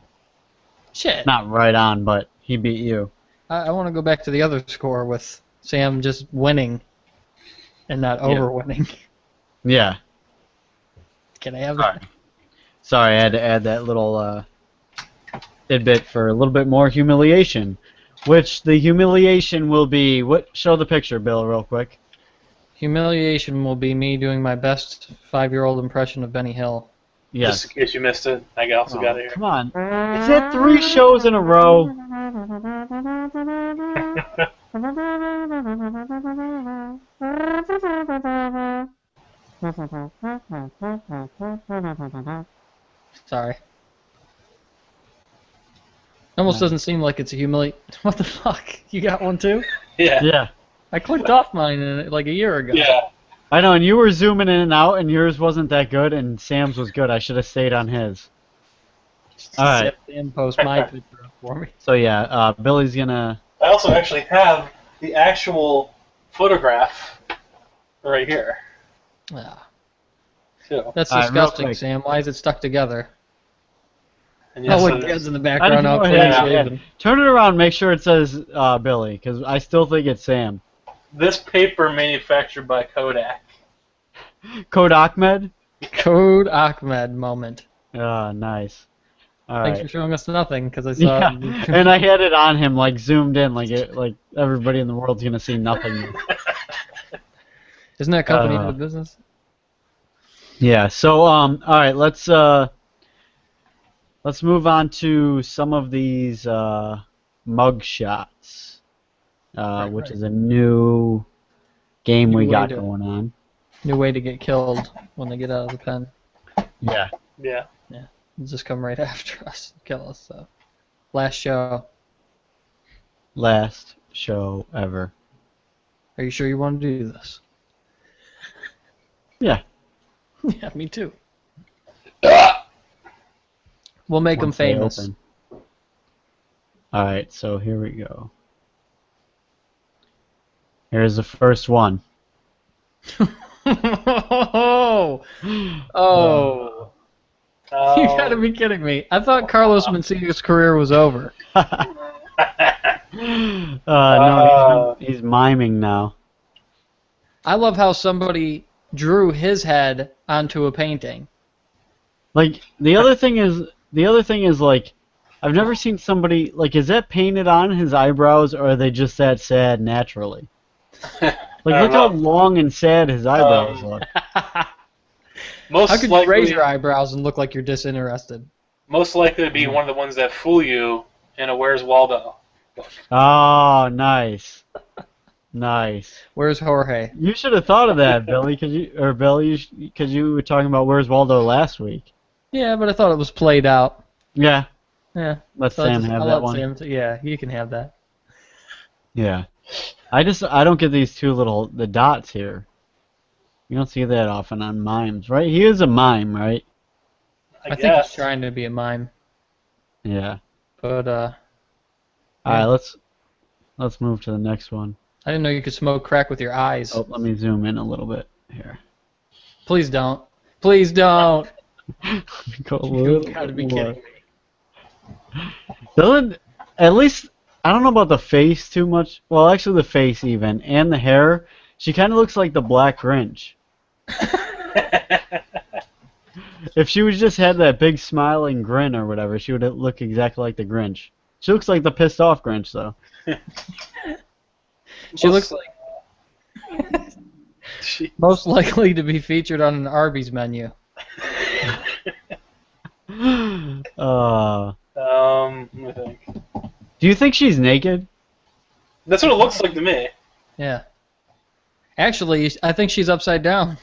Speaker 3: Shit.
Speaker 2: Not right on, but he beat you.
Speaker 3: I want to go back to the other score with Sam just winning and not over winning.
Speaker 2: Yeah.
Speaker 3: Can I have that?
Speaker 2: Alright. Sorry, I had to add that little tidbit for a little bit more humiliation. Which the humiliation will be. Show the picture, Bill, real quick.
Speaker 3: Humiliation will be me doing my best 5-year-old impression of Benny Hill.
Speaker 2: Yes.
Speaker 5: Just in case you missed it, I also got it here.
Speaker 2: Come on. Is that 3 shows in a row?
Speaker 3: Sorry. Almost doesn't seem like it's a What the fuck? You got one too?
Speaker 5: Yeah.
Speaker 2: Yeah.
Speaker 3: I clicked off mine like a year ago.
Speaker 5: Yeah.
Speaker 2: I know, and you were zooming in and out, and yours wasn't that good, and Sam's was good. I should have stayed on his. All right.
Speaker 3: Sam post my picture up for me.
Speaker 2: So yeah, Billy's gonna.
Speaker 5: I also actually have the actual photograph right here.
Speaker 3: Ah,
Speaker 5: Too.
Speaker 3: that's
Speaker 2: All right, real
Speaker 3: disgusting,
Speaker 2: quick.
Speaker 3: Sam. Why is it stuck together?
Speaker 5: And yes,
Speaker 3: Oh,
Speaker 5: it
Speaker 3: look,
Speaker 5: is.
Speaker 3: Ged's in the
Speaker 2: I
Speaker 3: background.
Speaker 2: didn't
Speaker 3: All
Speaker 2: go
Speaker 3: clean
Speaker 2: ahead.
Speaker 5: Yeah.
Speaker 3: shaven.
Speaker 2: Turn it around. Make sure it says Billy, because I still think it's Sam.
Speaker 5: This paper manufactured by Kodak.
Speaker 2: Code Ahmed.
Speaker 3: Code Ahmed moment.
Speaker 2: Nice. All
Speaker 3: Thanks
Speaker 2: right.
Speaker 3: for showing us nothing, because I saw
Speaker 2: Yeah,
Speaker 3: it.
Speaker 2: and I had it on him, like zoomed in, like everybody in the world's gonna see nothing.
Speaker 3: Isn't that company
Speaker 2: Uh,
Speaker 3: out of business?
Speaker 2: Yeah. So all right, let's move on to some of these mug shots, which is a new game we
Speaker 3: New
Speaker 2: got
Speaker 3: way to-
Speaker 2: going on.
Speaker 3: New way to get killed when they get out of the pen.
Speaker 2: Yeah.
Speaker 5: Yeah.
Speaker 3: They'll just come right after us and kill us. So, last show.
Speaker 2: Last show ever.
Speaker 3: Are you sure you want to do this?
Speaker 2: Yeah.
Speaker 3: Yeah, me too. We'll make them
Speaker 2: Once they
Speaker 3: famous.
Speaker 2: open. All right. So here we go. Here's the first one.
Speaker 3: Oh,
Speaker 5: Oh.
Speaker 3: you gotta be kidding me! I thought Carlos Mencia's career was over.
Speaker 2: No, he's miming now.
Speaker 3: I love how somebody drew his head onto a painting.
Speaker 2: Like the other thing is like, I've never seen somebody like, is that painted on his eyebrows or are they just that sad naturally? Like
Speaker 5: I
Speaker 2: look
Speaker 5: don't
Speaker 2: how
Speaker 5: know.
Speaker 2: long and sad his eyebrows look.
Speaker 5: Most
Speaker 3: How could you
Speaker 5: likely,
Speaker 3: raise your eyebrows and look like you're disinterested?
Speaker 5: most likely to be one of the ones that fool you in a Where's Waldo.
Speaker 2: Oh, nice, nice.
Speaker 3: Where's Jorge?
Speaker 2: You should have thought of that, Billy, because you were talking about Where's Waldo last week.
Speaker 3: Yeah, but I thought it was played out.
Speaker 2: Yeah,
Speaker 3: Yeah.
Speaker 2: let
Speaker 3: So
Speaker 2: Sam have
Speaker 3: I'll
Speaker 2: that
Speaker 3: let
Speaker 2: one.
Speaker 3: Sam yeah, you can have that.
Speaker 2: Yeah, I don't get these two the dots here. You don't see that often on mimes, right? He is a mime, right?
Speaker 3: I think
Speaker 5: guess.
Speaker 3: he's trying to be a mime,
Speaker 2: Yeah.
Speaker 3: but
Speaker 2: All right, let's move to the next one.
Speaker 3: I didn't know you could smoke crack with your eyes.
Speaker 2: Oh, let me zoom in a little bit here.
Speaker 3: Please don't. Please don't.
Speaker 2: Go a
Speaker 3: You
Speaker 2: little
Speaker 3: gotta
Speaker 2: bit
Speaker 3: be
Speaker 2: more.
Speaker 3: kidding me.
Speaker 2: Doesn't at least I don't know about the face too much. Well, actually, the face even and the hair. She kind of looks like the Black Grinch. If she was just had that big smiling grin or whatever, she would look exactly like the Grinch. She looks like the pissed off Grinch, though.
Speaker 3: She looks like most likely to be featured on an Arby's menu.
Speaker 5: Let me think.
Speaker 2: Do you think she's naked?
Speaker 5: That's what it looks like to me.
Speaker 3: Yeah. Actually, I think she's upside down.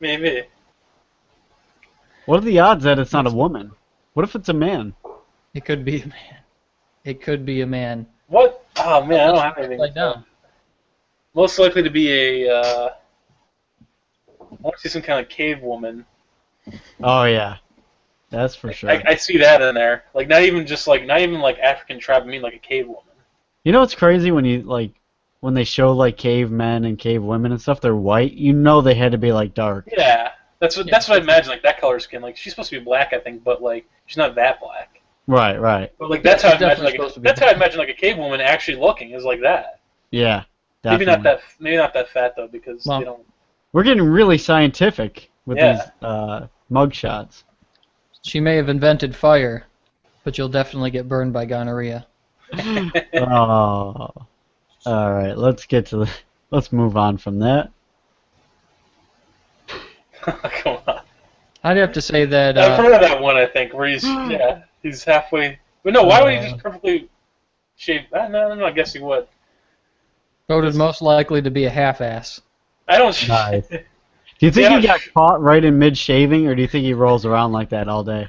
Speaker 5: Maybe.
Speaker 2: What are the odds that it's not a woman? What if it's a man?
Speaker 3: It could be a man. It could be a man.
Speaker 5: What? Oh man, I don't have anything.
Speaker 3: Upside down.
Speaker 5: Most likely to be a. I want to see some kind of cave woman.
Speaker 2: Oh yeah, that's for sure.
Speaker 5: I see that in there. Like not even like African tribe. I mean like a cave woman.
Speaker 2: You know what's crazy when they show like cavemen and cave women and stuff, they're white. You know they had to be like dark.
Speaker 5: Yeah, that's what I imagine. Like that color skin. Like she's supposed to be black, I think, but like she's not that black.
Speaker 2: Right, right.
Speaker 5: But like that's how I
Speaker 3: She's
Speaker 5: imagine.
Speaker 3: definitely
Speaker 5: Like
Speaker 3: supposed to be
Speaker 5: that's how I imagine like a cave woman actually looking is like that.
Speaker 2: Yeah,
Speaker 5: Maybe
Speaker 2: definitely.
Speaker 5: maybe not that fat though because
Speaker 3: Well,
Speaker 5: they don't.
Speaker 2: We're getting really scientific with
Speaker 5: Yeah.
Speaker 2: these mug shots.
Speaker 3: She may have invented fire, but you'll definitely get burned by gonorrhea.
Speaker 2: Oh. All right, let's move on from that.
Speaker 5: Come on.
Speaker 3: I'd have to say that
Speaker 5: I've heard of that one. I think where he's halfway. But no, why would he just perfectly shave? No, I guess he would.
Speaker 3: voted most likely to be a half-ass.
Speaker 5: I don't.
Speaker 2: Nice. Do you think
Speaker 5: Yeah.
Speaker 2: he got caught right in mid-shaving, or do you think he rolls around like that all day?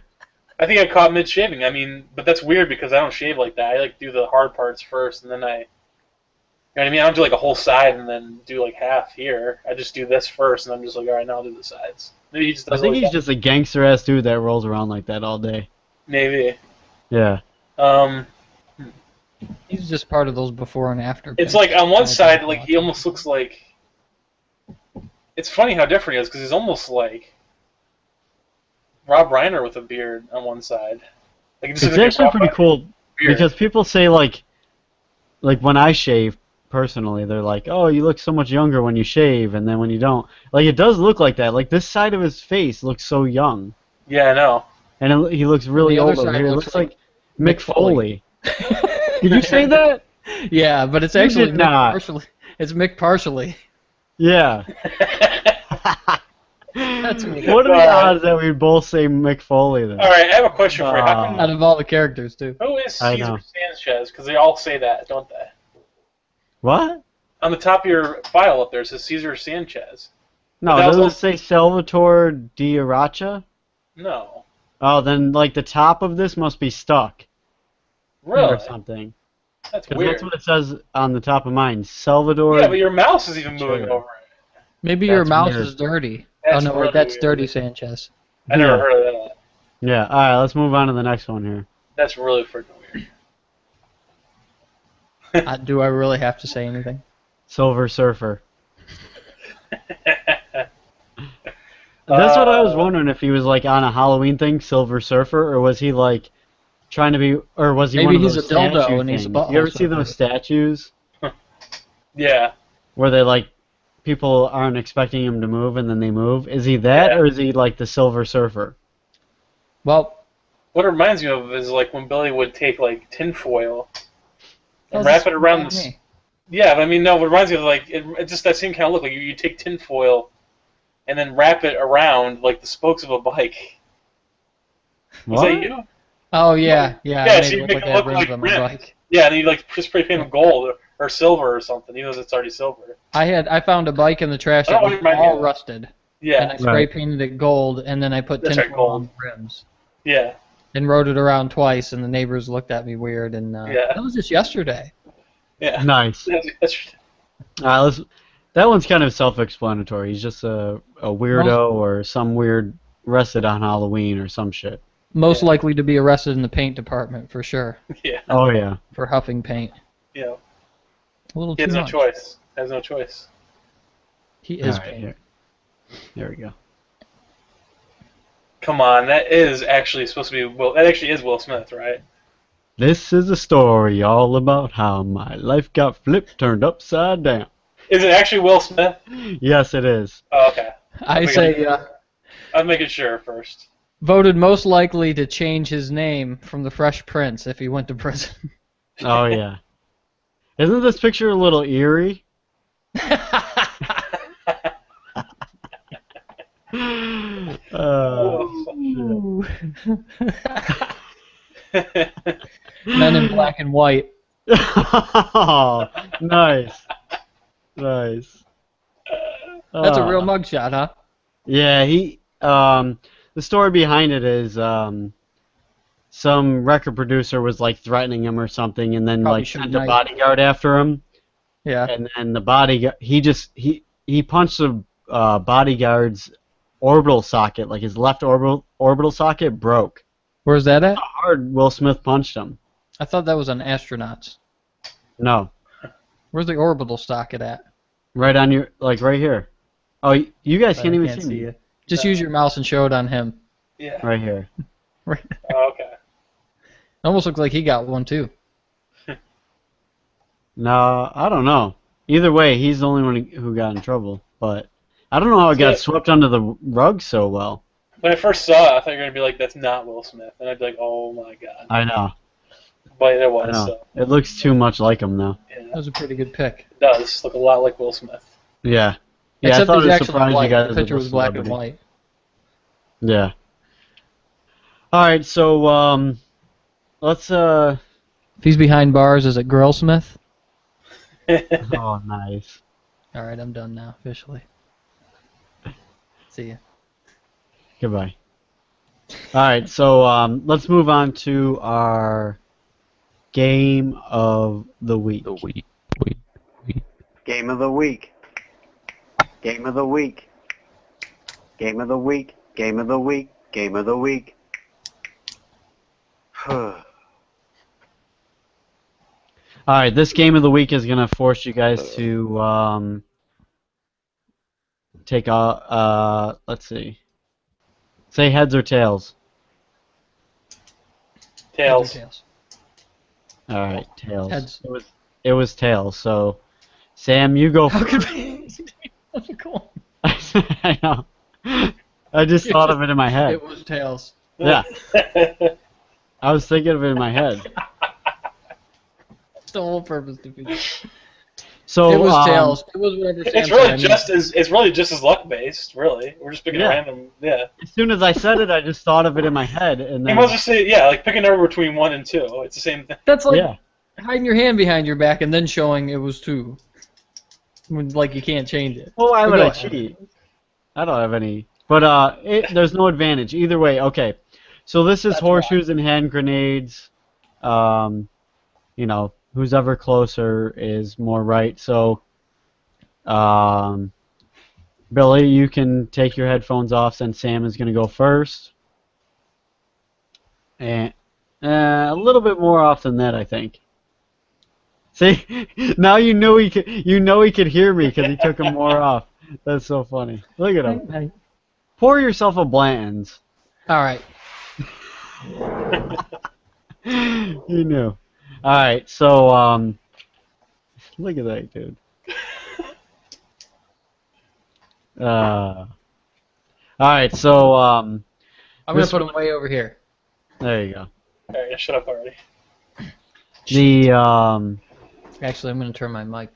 Speaker 5: I think I caught mid shaving. I mean, but that's weird because I don't shave like that. I like do the hard parts first, and then you know what I mean? I don't do like a whole side and then do like half here. I just do this first, and I'm just like, all right, now I'll do the sides. Maybe he just
Speaker 2: I
Speaker 5: does
Speaker 2: think
Speaker 5: like
Speaker 2: he's
Speaker 5: that.
Speaker 2: just a gangster-ass dude that rolls around like that all day.
Speaker 5: Maybe.
Speaker 2: Yeah.
Speaker 3: He's just part of those before and after.
Speaker 5: It's
Speaker 3: pics.
Speaker 5: like on one
Speaker 3: I
Speaker 5: side,
Speaker 3: think
Speaker 5: like he almost looks like. It's funny how different he is because he's almost like Rob Reiner with a beard on one side. Like,
Speaker 2: It's actually pretty cool
Speaker 5: beard.
Speaker 2: because people say like when I shave personally, they're like, "Oh, you look so much younger when you shave, and then when you don't." Like it does look like that. Like this side of his face looks so young,
Speaker 5: Yeah, I know.
Speaker 2: and he looks really
Speaker 3: The other
Speaker 2: old over
Speaker 3: side
Speaker 2: here. It
Speaker 3: looks
Speaker 2: looks like
Speaker 3: like
Speaker 2: Mick Foley. Did you say that?
Speaker 3: Yeah, but it's
Speaker 2: You
Speaker 3: actually
Speaker 2: did
Speaker 3: Mick
Speaker 2: not.
Speaker 3: partially. It's Mick partially.
Speaker 2: Yeah.
Speaker 3: That's weird.
Speaker 2: What are the odds that we both say Mick Foley then?
Speaker 5: All right, I have a question for you. How come,
Speaker 3: Out of all the characters, too.
Speaker 5: who is
Speaker 2: I
Speaker 5: Cesar
Speaker 2: know.
Speaker 5: Sanchez? Because they all say that, don't they?
Speaker 2: What?
Speaker 5: On the top of your file up there, it says Cesar Sanchez.
Speaker 2: No,
Speaker 5: But that
Speaker 2: doesn't
Speaker 5: was
Speaker 2: it say Salvatore D'Aracha?
Speaker 5: No.
Speaker 2: Oh, then like the top of this must be stuck
Speaker 5: Really?
Speaker 2: or something.
Speaker 5: That's
Speaker 2: 'Cause
Speaker 5: weird.
Speaker 2: that's what it says on the top of mine. Salvador.
Speaker 5: Yeah, but your mouse is even moving
Speaker 2: Sure.
Speaker 5: over it.
Speaker 3: Maybe your
Speaker 2: That's
Speaker 3: mouse
Speaker 2: weird.
Speaker 3: is dirty.
Speaker 5: That's
Speaker 3: oh, no,
Speaker 5: really
Speaker 3: wait, that's
Speaker 5: weird.
Speaker 3: Dirty Sanchez.
Speaker 5: I never
Speaker 2: Yeah.
Speaker 5: heard of that.
Speaker 2: Yeah. All right, let's move on to the next one here.
Speaker 5: That's really freaking weird.
Speaker 3: Do I really have to say anything?
Speaker 2: Silver Surfer. That's what I was wondering, if he was like on a Halloween thing, Silver Surfer, or was he like trying to be, or was he
Speaker 3: Maybe
Speaker 2: one of
Speaker 3: he's
Speaker 2: those
Speaker 3: a dildo
Speaker 2: statue
Speaker 3: and he's a
Speaker 2: things?
Speaker 3: butthole
Speaker 2: You ever see
Speaker 3: surfer.
Speaker 2: those statues
Speaker 5: Yeah.
Speaker 2: where they like people aren't expecting him to move and then they move? Is he that,
Speaker 5: Yeah.
Speaker 2: or is he like the Silver Surfer?
Speaker 3: Well,
Speaker 5: What it reminds me of is like when Billy would take like tinfoil and
Speaker 3: that's
Speaker 5: wrap it around
Speaker 3: not
Speaker 5: the.
Speaker 3: me.
Speaker 5: Yeah, but I mean, no, it reminds me of like it's just that same kind of look. Like you take tinfoil and then wrap it around like the spokes of a bike. Was
Speaker 2: What?
Speaker 5: that you?
Speaker 3: Oh, yeah. Yeah,
Speaker 5: Yeah,
Speaker 3: I
Speaker 5: so
Speaker 3: made
Speaker 5: you
Speaker 3: it
Speaker 5: make
Speaker 3: look
Speaker 5: it
Speaker 3: like I
Speaker 5: look
Speaker 3: had
Speaker 5: like
Speaker 3: rims on my
Speaker 5: rims.
Speaker 3: bike.
Speaker 5: Yeah, and then you like spray paint them gold or silver or something, even though it's already silver.
Speaker 3: I found a bike in the trash
Speaker 5: I
Speaker 3: that
Speaker 5: don't
Speaker 3: was
Speaker 5: remind me of
Speaker 3: all
Speaker 5: that.
Speaker 3: rusted, and
Speaker 5: Yeah,
Speaker 3: I spray painted it gold, and then I put
Speaker 5: That's right,
Speaker 3: tinfoil
Speaker 5: gold.
Speaker 3: on the rims.
Speaker 5: yeah.
Speaker 3: And rode it around twice, and the neighbors looked at me weird, and
Speaker 5: Yeah.
Speaker 3: that was just yesterday.
Speaker 5: Yeah.
Speaker 2: Nice.
Speaker 5: That's-
Speaker 2: All right, That one's kind of self-explanatory. He's just a weirdo or some weird arrested on Halloween or some shit.
Speaker 3: Most likely to be arrested in the paint department for sure
Speaker 5: Yeah.
Speaker 2: Oh yeah.
Speaker 3: for huffing paint.
Speaker 5: Yeah.
Speaker 3: A little
Speaker 5: He
Speaker 3: too
Speaker 5: has no
Speaker 3: much.
Speaker 5: choice. Has no choice.
Speaker 3: He is
Speaker 2: All right,
Speaker 3: paint.
Speaker 2: here. There we go.
Speaker 5: Come on, that is actually supposed to be Will. That actually is Will Smith, right?
Speaker 2: This is a story all about how my life got flipped, turned upside down.
Speaker 5: Is it actually Will Smith?
Speaker 2: Yes, it is.
Speaker 5: Oh, okay.
Speaker 3: I say
Speaker 5: I'm making sure first.
Speaker 3: voted most likely to change his name from the Fresh Prince if he went to prison.
Speaker 2: Oh yeah. Isn't this picture a little eerie?
Speaker 3: Ooh. Men in black and white.
Speaker 2: Oh, nice. Nice.
Speaker 3: That's a real mugshot, huh?
Speaker 2: Yeah, the story behind it is some record producer was like threatening him or something, and then
Speaker 3: Probably
Speaker 2: like sent
Speaker 3: shouldn't
Speaker 2: a
Speaker 3: have.
Speaker 2: bodyguard after him,
Speaker 3: Yeah.
Speaker 2: and then the bodyguard he punched the bodyguard's orbital socket, like his left orbital socket broke.
Speaker 3: Where's that at?
Speaker 2: How hard Will Smith punched him?
Speaker 3: I thought that was on astronauts.
Speaker 2: No,
Speaker 3: Where's the orbital socket at?
Speaker 2: right on your right here. Oh, you guys
Speaker 3: I
Speaker 2: can't even
Speaker 3: can't
Speaker 2: see me.
Speaker 3: it. Just use your mouse and show it on him.
Speaker 5: Yeah.
Speaker 2: Right here.
Speaker 3: Right.
Speaker 5: Oh, okay.
Speaker 3: Almost looks like he got one too.
Speaker 2: No, I don't know. Either way, he's the only one who got in trouble. But I don't know how it got swept under the rug so well.
Speaker 5: When I first saw it, I thought you were gonna be like, "That's not Will Smith," and I'd be like, "Oh my god!"
Speaker 2: I know.
Speaker 5: But it
Speaker 2: I
Speaker 5: was.
Speaker 2: know.
Speaker 5: So
Speaker 2: It looks too much like him now.
Speaker 5: yeah,
Speaker 3: That was a pretty good pick.
Speaker 5: it does look a lot like Will Smith.
Speaker 2: Yeah. Yeah,
Speaker 3: Except
Speaker 2: I thought
Speaker 3: he's
Speaker 2: it was
Speaker 3: actually
Speaker 2: surprised
Speaker 3: white.
Speaker 2: you guys
Speaker 3: The
Speaker 2: as a
Speaker 3: picture was black and
Speaker 2: celebrity.
Speaker 3: white.
Speaker 2: Yeah. All right, so let's
Speaker 3: If he's behind bars, is it Girlsmith?
Speaker 2: oh, nice.
Speaker 3: All right, I'm done now officially. See ya.
Speaker 2: Goodbye. All right, so let's move on to our game of the week.
Speaker 4: Game of the week. Game of the week. Game of the week. Game of the week. Game of the week.
Speaker 2: All right, this game of the week is gonna force you guys to take a let's see. Say heads or tails.
Speaker 5: Tails.
Speaker 3: Tails.
Speaker 2: All right, tails.
Speaker 3: Heads.
Speaker 2: It was tails. So, Sam, you go.
Speaker 3: How could be? Cool.
Speaker 2: I know. I just thought of it in my head.
Speaker 3: It was tails.
Speaker 2: Yeah, I was thinking of it in my head.
Speaker 3: That's the whole purpose to be.
Speaker 2: So
Speaker 3: It was tails. It was whatever. Sam
Speaker 5: It's really
Speaker 3: said. I mean,
Speaker 5: it's really just as luck based. Really, we're just picking
Speaker 2: Yeah.
Speaker 5: random. Yeah.
Speaker 2: As soon as I said it, I just thought of it in my head, and
Speaker 5: You
Speaker 2: then
Speaker 5: might as well say like pick a number between 1 and 2. It's the same thing.
Speaker 3: That's like
Speaker 2: yeah.
Speaker 3: hiding your hand behind your back and then showing it was 2. Like you can't change it.
Speaker 2: Well, why
Speaker 3: But
Speaker 2: would
Speaker 3: go
Speaker 2: I
Speaker 3: ahead.
Speaker 2: cheat? I don't have any. But there's no advantage either way. Okay, so this is
Speaker 5: That's
Speaker 2: horseshoes and hand grenades. You know, who's ever closer is more right. So, Billy, you can take your headphones off, since Sam is gonna go first. And a little bit more off than that, I think. See, now you know he could. You know he could hear me because he took him more off. That's so funny. Look at him. Pour yourself a Blanton's.
Speaker 3: All right.
Speaker 2: You knew. All right, so look at that dude. All right, so
Speaker 3: I'm gonna
Speaker 2: This
Speaker 3: put him way over here.
Speaker 2: there you go.
Speaker 5: Alright, shut up already.
Speaker 2: The
Speaker 3: Actually, I'm gonna turn my mic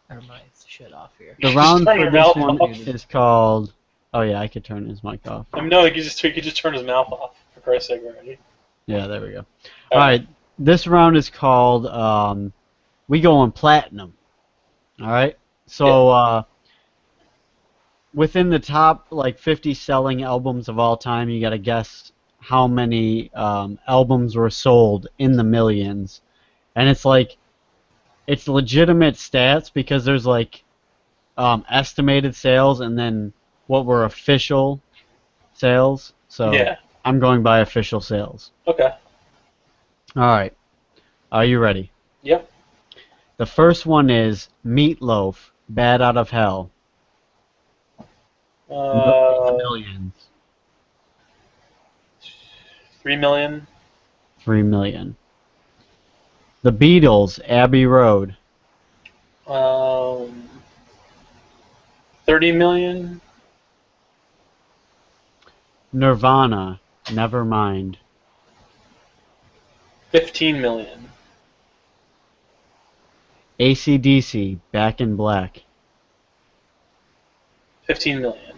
Speaker 3: or my shit off here.
Speaker 2: the round
Speaker 5: Turn
Speaker 2: for
Speaker 5: your
Speaker 2: this
Speaker 5: mouth
Speaker 2: one
Speaker 5: off.
Speaker 2: is called. Oh yeah, I could turn his mic off.
Speaker 5: I mean, no, he could just turn his mouth off. For Christ's sake already.
Speaker 2: Yeah, there we go. All right, this round is called We Going Platinum. All right, so within the top like 50 selling albums of all time, you got to guess how many albums were sold in the millions, and it's like it's legitimate stats because there's like estimated sales and then what were official sales. So
Speaker 5: Yeah.
Speaker 2: I'm going by official sales.
Speaker 5: Okay.
Speaker 2: All right. Are you ready?
Speaker 5: Yep.
Speaker 2: The first one is Meatloaf, Bad Out of Hell. Millions.
Speaker 5: 3 million.
Speaker 2: 3 million. The Beatles, Abbey Road.
Speaker 5: 30 million.
Speaker 2: Nirvana, Nevermind.
Speaker 5: 15 million.
Speaker 2: AC/DC, Back in Black.
Speaker 5: 15 million.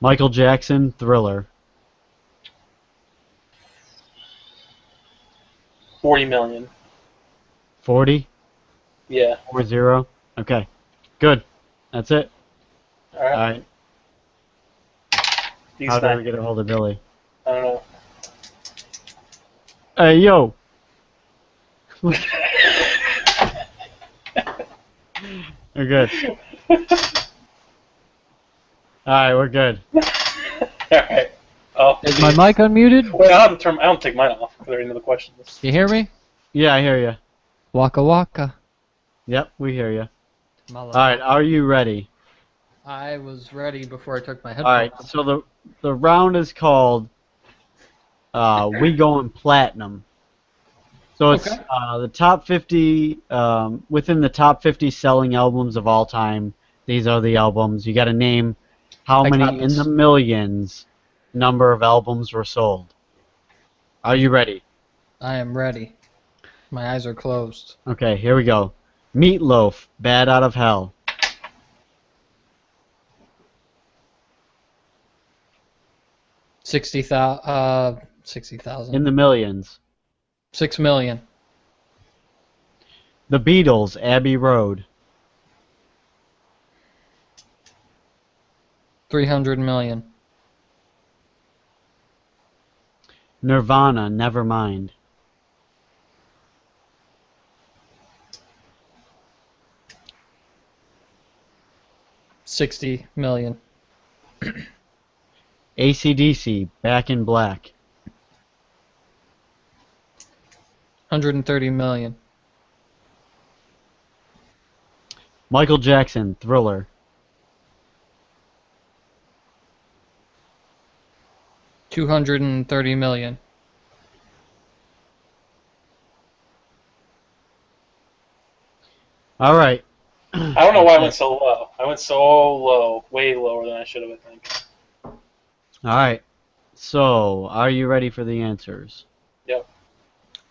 Speaker 2: Michael Jackson, Thriller.
Speaker 5: 40 million.
Speaker 2: 40?
Speaker 5: Yeah.
Speaker 2: 40? Okay. Good. That's it.
Speaker 5: All right.
Speaker 2: Alright.
Speaker 5: These
Speaker 2: How do we
Speaker 5: nine.
Speaker 2: get a hold of Billy?
Speaker 5: I don't know.
Speaker 2: Hey, yo! We're good. Alright, we're good.
Speaker 5: All right. Oh.
Speaker 3: Is my mic unmuted?
Speaker 5: Wait, I don't take mine off because I already know the questions.
Speaker 3: You hear me?
Speaker 2: Yeah, I hear you.
Speaker 3: Waka waka.
Speaker 2: Yep, we hear you.
Speaker 3: Mala.
Speaker 2: Alright, are you ready?
Speaker 3: I was ready before I took my headphones
Speaker 2: Alright,
Speaker 3: off.
Speaker 2: so the round is called We Going Platinum. So it's
Speaker 3: Okay.
Speaker 2: the top 50, within the top 50 selling albums of all time, these are the albums. You got to name how
Speaker 3: I got
Speaker 2: many in
Speaker 3: this.
Speaker 2: the millions number of albums were sold. Are you ready?
Speaker 3: I am ready. My eyes are closed.
Speaker 2: Okay, here we go. Meatloaf, Bad Out of Hell.
Speaker 3: 60,000.
Speaker 2: In the millions.
Speaker 3: 6 million.
Speaker 2: The Beatles, Abbey Road.
Speaker 3: 300 million.
Speaker 2: Nirvana, Nevermind.
Speaker 3: 60 million.
Speaker 2: AC/DC, Back in Black.
Speaker 3: 130 million.
Speaker 2: Michael Jackson, Thriller.
Speaker 3: 230 million.
Speaker 2: All right.
Speaker 5: I don't know why I went so low. I went so low, way lower than I should have, I think.
Speaker 2: All right. So, are you ready for the answers?
Speaker 5: Yep.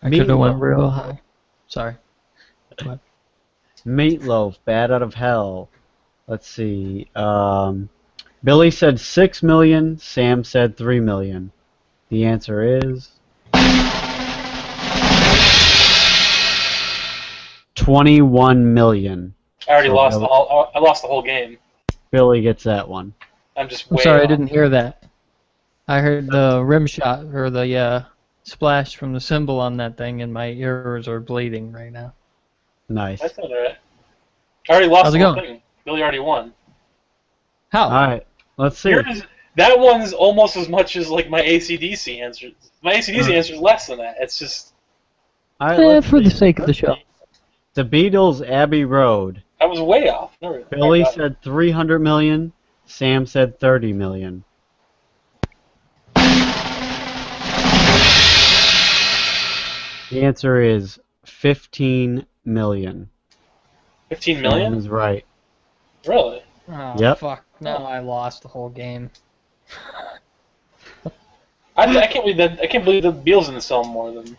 Speaker 3: I could have
Speaker 2: Meatloaf.
Speaker 3: went real high. Sorry.
Speaker 2: Meatloaf, Bad Out of Hell. Let's see. Billy said 6 million. Sam said 3 million. The answer is 21 million.
Speaker 5: I already
Speaker 2: So
Speaker 5: lost
Speaker 2: Billy-
Speaker 5: the whole. I lost the whole game.
Speaker 2: Billy gets that one.
Speaker 5: I'm just
Speaker 3: I'm
Speaker 5: way
Speaker 3: sorry, I
Speaker 5: off.
Speaker 3: didn't hear that. I heard the rim shot or the splash from the symbol on that thing, and my ears are bleeding right now.
Speaker 2: Nice.
Speaker 5: That's not alright. I already lost
Speaker 3: How's
Speaker 5: the
Speaker 3: it
Speaker 5: whole
Speaker 3: going?
Speaker 5: thing. Billy already won.
Speaker 3: How?
Speaker 2: All right. Let's see.
Speaker 5: Yours, that one's almost as much as like my AC/DC answer. My AC/DC answer is less than that. It's just
Speaker 2: All right, let's
Speaker 3: for the
Speaker 2: see.
Speaker 3: sake of the show.
Speaker 2: The Beatles, Abbey Road.
Speaker 5: I was way off.
Speaker 2: Billy said 300 million. Sam said 30 million. The answer is 15 million.
Speaker 5: 15
Speaker 2: Sam
Speaker 5: million?
Speaker 2: is right.
Speaker 5: Really?
Speaker 3: Oh,
Speaker 2: Yep.
Speaker 3: fuck. Now I lost the whole game.
Speaker 5: I can't believe that. I can't believe the Beatles didn't sell more than.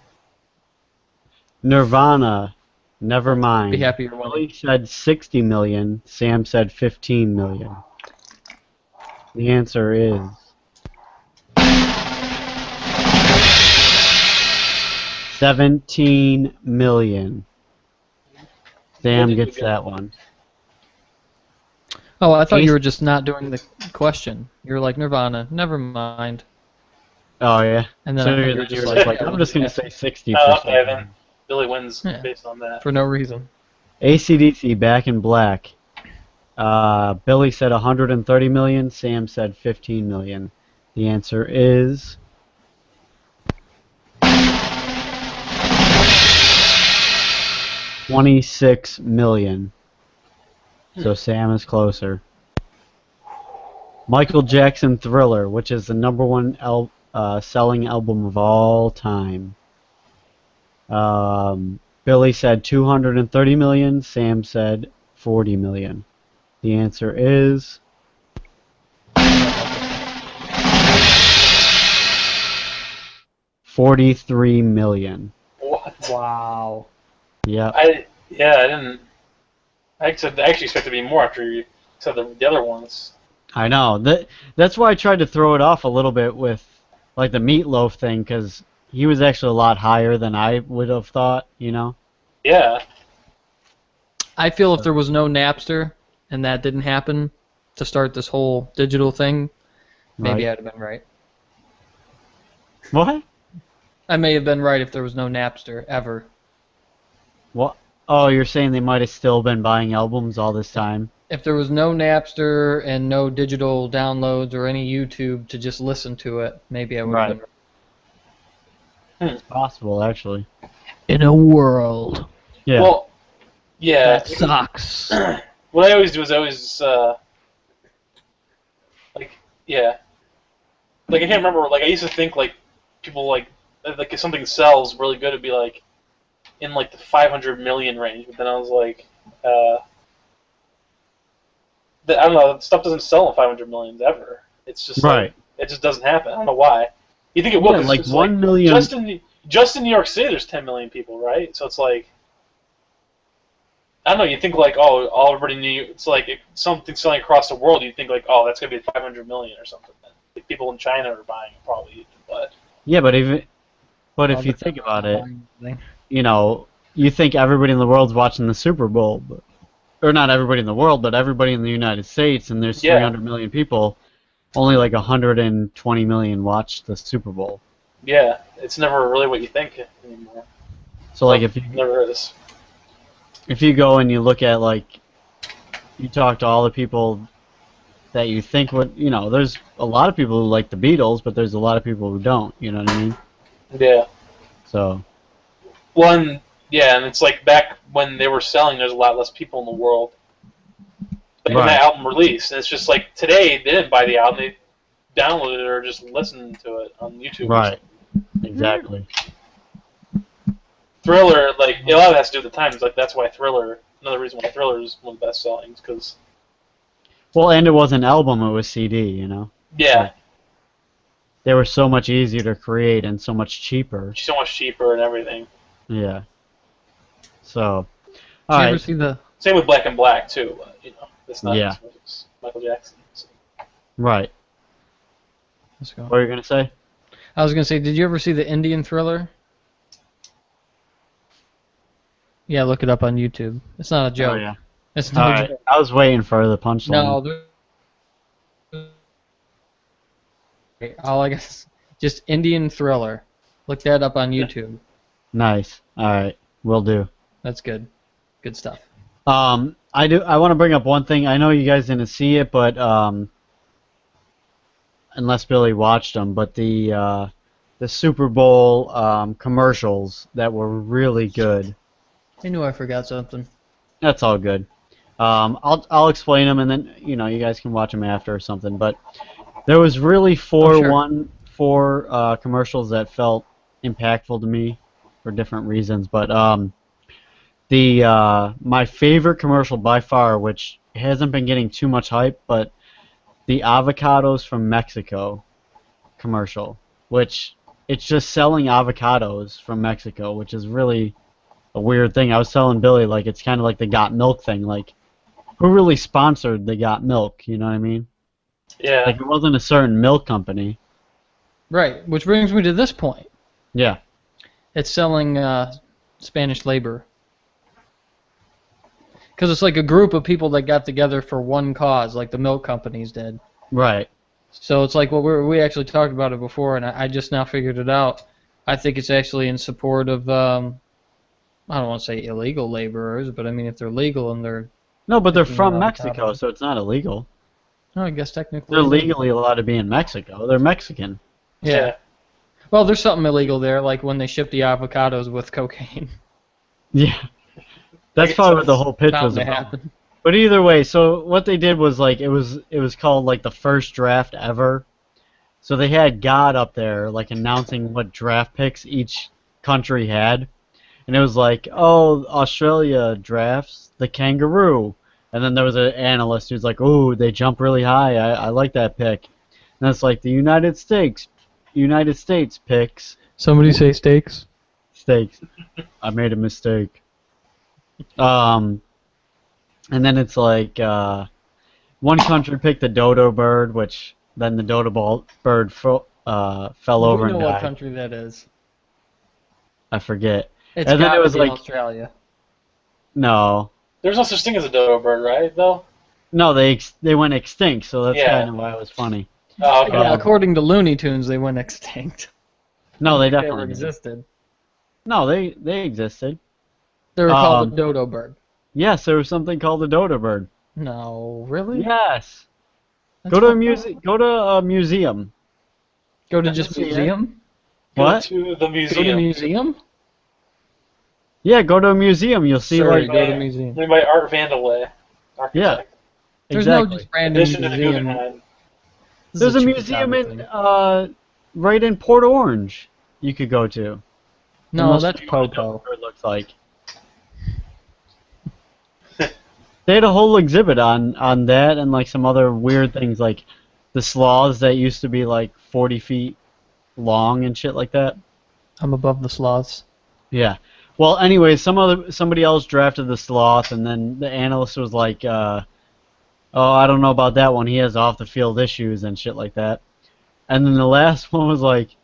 Speaker 2: Nirvana, Nevermind.
Speaker 3: Be happy you're winning.
Speaker 2: Billy said 60 million. Sam said 15 million. The answer is 17 million. Sam gets that one.
Speaker 3: Oh, I thought
Speaker 2: Ace-
Speaker 3: you were just not doing the question. You were like, Nirvana, never mind.
Speaker 2: Oh yeah.
Speaker 3: And then
Speaker 2: So
Speaker 3: I thought
Speaker 2: you're,
Speaker 3: you were just
Speaker 2: you're
Speaker 3: like,
Speaker 2: like, I'm just gonna say 60%.
Speaker 5: Oh, okay, then Billy wins
Speaker 3: Yeah.
Speaker 5: based on that.
Speaker 3: For no reason.
Speaker 2: AC/DC, Back in Black. Billy said 130 million. Sam said 15 million. The answer is 26 million. So Sam is closer. Michael Jackson Thriller, which is the #1 selling album of all time. Billy said 230 million. Sam said 40 million. The answer is 43 million.
Speaker 5: What?
Speaker 3: Wow.
Speaker 2: Yep.
Speaker 5: I didn't. I actually expected to be more after you said the other ones.
Speaker 2: I know. That's why I tried to throw it off a little bit with like the Meatloaf thing, because he was actually a lot higher than I would have thought, you know?
Speaker 5: Yeah.
Speaker 3: I feel if there was no Napster and that didn't happen to start this whole digital thing, maybe
Speaker 2: Right.
Speaker 3: I'd have been right.
Speaker 2: What?
Speaker 3: I may have been right if there was no Napster ever.
Speaker 2: What? Oh, you're saying they might have still been buying albums all this time?
Speaker 3: If there was no Napster and no digital downloads or any YouTube to just listen to it, maybe I would have been right.
Speaker 2: It's possible, actually.
Speaker 3: In a world
Speaker 2: Yeah.
Speaker 5: Well, yeah.
Speaker 3: that sucks.
Speaker 5: What I always do is I always like I can't remember. Like I used to think like people like if something sells really good, it'd be like in like the 500 million range. But then I was like, I don't know. Stuff doesn't sell in 500 millions ever. It's just
Speaker 2: Right.
Speaker 5: like, it just doesn't happen. I don't know why. You think it will?
Speaker 2: Yeah,
Speaker 5: 'cause
Speaker 2: like
Speaker 5: it's
Speaker 2: 1 million.
Speaker 5: Just in New York City, there's 10 million people, right? So it's like, I don't know. You think like, oh, all everybody knew. It's like something selling across the world. You think like, oh, that's gonna be 500 million or something. Like, people in China are buying it probably, but
Speaker 2: Yeah, but if you think about it, you know, you think everybody in the world's watching the Super Bowl, or not everybody in the world, but everybody in the United States, and there's
Speaker 5: Yeah.
Speaker 2: 300 million people. Only like 120 million watch the Super Bowl.
Speaker 5: yeah, it's never really what you think anymore.
Speaker 2: So like
Speaker 5: It never is.
Speaker 2: if you go and you look at like you talk to all the people that you think would, you know, there's a lot of people who like the Beatles, but there's a lot of people who don't, you know what I mean?
Speaker 5: Yeah.
Speaker 2: So
Speaker 5: One, yeah, and it's like back when they were selling, there's a lot less people in the world. Like when
Speaker 2: Right.
Speaker 5: that album released, and it's just like today they didn't buy the album, they downloaded it or just listened to it on YouTube. or
Speaker 2: right.
Speaker 5: something.
Speaker 2: Exactly.
Speaker 5: Thriller, like a lot of it has to do with the times. Like that's why Thriller. Another reason why Thriller is one of the best sellings, because
Speaker 2: Well, and it wasn't an album, it was CD, you know.
Speaker 5: yeah,
Speaker 2: They were so much easier to create and so much cheaper.
Speaker 5: it's so much cheaper and everything.
Speaker 2: Yeah. So,
Speaker 3: Did you ever
Speaker 2: alright.
Speaker 3: see the?
Speaker 5: Same with Black and Black too. But, you know, it's not
Speaker 2: Yeah.
Speaker 5: as much as Michael Jackson. So.
Speaker 2: Right.
Speaker 3: Let's go.
Speaker 2: What were you going to say?
Speaker 3: I was gonna say, did you ever see the Indian Thriller? Yeah, look it up on YouTube. It's not a joke.
Speaker 2: Oh, yeah.
Speaker 3: It's not a
Speaker 2: Alright.
Speaker 3: joke.
Speaker 2: I was waiting for the punchline.
Speaker 3: No, all I guess just Indian Thriller. Look that up on YouTube.
Speaker 2: Nice. Alright. Will do.
Speaker 3: That's good. Good stuff.
Speaker 2: I want to bring up one thing. I know you guys didn't see it, but unless Billy watched them, but the Super Bowl commercials that were really good.
Speaker 3: I knew I forgot something.
Speaker 2: That's all good. I'll explain them, and then you guys can watch them after or something. But there was really four commercials that felt impactful to me for different reasons. But my favorite commercial by far, which hasn't been getting too much hype, but the avocados from Mexico commercial, which it's just selling avocados from Mexico, which is really a weird thing. I was telling Billy, like, it's kind of like the Got Milk thing. Like, who really sponsored the Got Milk? You know what I mean?
Speaker 5: Yeah.
Speaker 2: Like, it wasn't a certain milk company.
Speaker 3: Right, which brings me to this point.
Speaker 2: Yeah.
Speaker 3: It's selling Spanish labor. Because it's like a group of people that got together for one cause, like the milk companies did.
Speaker 2: Right.
Speaker 3: So it's like, well, we actually talked about it before, and I just now figured it out. I think it's actually in support of I don't want to say illegal laborers, but I mean if they're legal and they're
Speaker 2: No, but they're
Speaker 3: picking
Speaker 2: from
Speaker 3: an
Speaker 2: Mexico,
Speaker 3: avocado.
Speaker 2: so it's not illegal.
Speaker 3: No, I guess technically.
Speaker 2: They're legally allowed to be in Mexico. They're Mexican.
Speaker 3: Yeah. Well, there's something illegal there, like when they ship the avocados with cocaine.
Speaker 2: Yeah. That's
Speaker 5: guess
Speaker 2: probably what the
Speaker 5: that's
Speaker 2: whole pitch
Speaker 3: Bound
Speaker 2: was
Speaker 3: to
Speaker 2: about.
Speaker 3: happen.
Speaker 2: But either way, so what they did was like it was called like the first draft ever. So they had God up there like announcing what draft picks each country had. And it was like, oh, Australia drafts the kangaroo. And then there was an analyst who's like, oh, they jump really high. I like that pick. And it's like the United States picks
Speaker 3: Somebody say steaks.
Speaker 2: steaks. I made a mistake. And then it's like one country picked the dodo bird, which then the dodo bird fell over
Speaker 3: We know
Speaker 2: and
Speaker 3: what
Speaker 2: died.
Speaker 3: country that is.
Speaker 2: I forget.
Speaker 3: It's
Speaker 2: And then
Speaker 3: gotta
Speaker 2: it was
Speaker 3: be
Speaker 2: like-
Speaker 3: Australia.
Speaker 2: No,
Speaker 5: There's no such thing as a dodo bird, right? Though.
Speaker 2: no, they went extinct, so that's
Speaker 5: Yeah.
Speaker 2: kind of why it was funny.
Speaker 5: Oh, okay.
Speaker 3: Yeah, according to Looney Tunes, they went extinct.
Speaker 2: No, they
Speaker 3: They
Speaker 2: definitely
Speaker 3: never
Speaker 2: did.
Speaker 3: existed.
Speaker 2: No, they existed.
Speaker 3: They were called
Speaker 2: Um,
Speaker 3: a dodo bird.
Speaker 2: Yes, there was something called the dodo bird.
Speaker 3: No, really?
Speaker 2: Yes.
Speaker 3: That's
Speaker 2: Go to a
Speaker 3: fucked up.
Speaker 2: Go to a museum.
Speaker 3: Go to just
Speaker 2: See it?
Speaker 3: museum?
Speaker 5: Go
Speaker 2: What?
Speaker 5: to the
Speaker 3: Go to
Speaker 5: museum.
Speaker 3: museum?
Speaker 2: Yeah, go to a museum. You'll see
Speaker 3: Sorry,
Speaker 2: like
Speaker 3: go to museum.
Speaker 5: Made by Art Vandelay. Architect.
Speaker 3: There's
Speaker 2: exactly.
Speaker 3: no just random
Speaker 5: Addition to the
Speaker 3: museum.
Speaker 5: Guggenheim.
Speaker 3: This
Speaker 2: There's
Speaker 3: is
Speaker 2: a
Speaker 3: cheap
Speaker 2: museum
Speaker 3: Chicago
Speaker 2: in
Speaker 3: thing.
Speaker 2: right in Port Orange. You could go to.
Speaker 3: No,
Speaker 2: Unless
Speaker 3: that's
Speaker 2: you know what
Speaker 3: Popo.
Speaker 2: it looks like. They had a whole exhibit on that and like some other weird things like the sloths that used to be like 40 feet long and shit like that.
Speaker 3: I'm above the sloths.
Speaker 2: Yeah. Well, anyway, somebody else drafted the sloth, and then the analyst was like, "Oh, I don't know about that one. He has off the field issues and shit like that." And then the last one was like,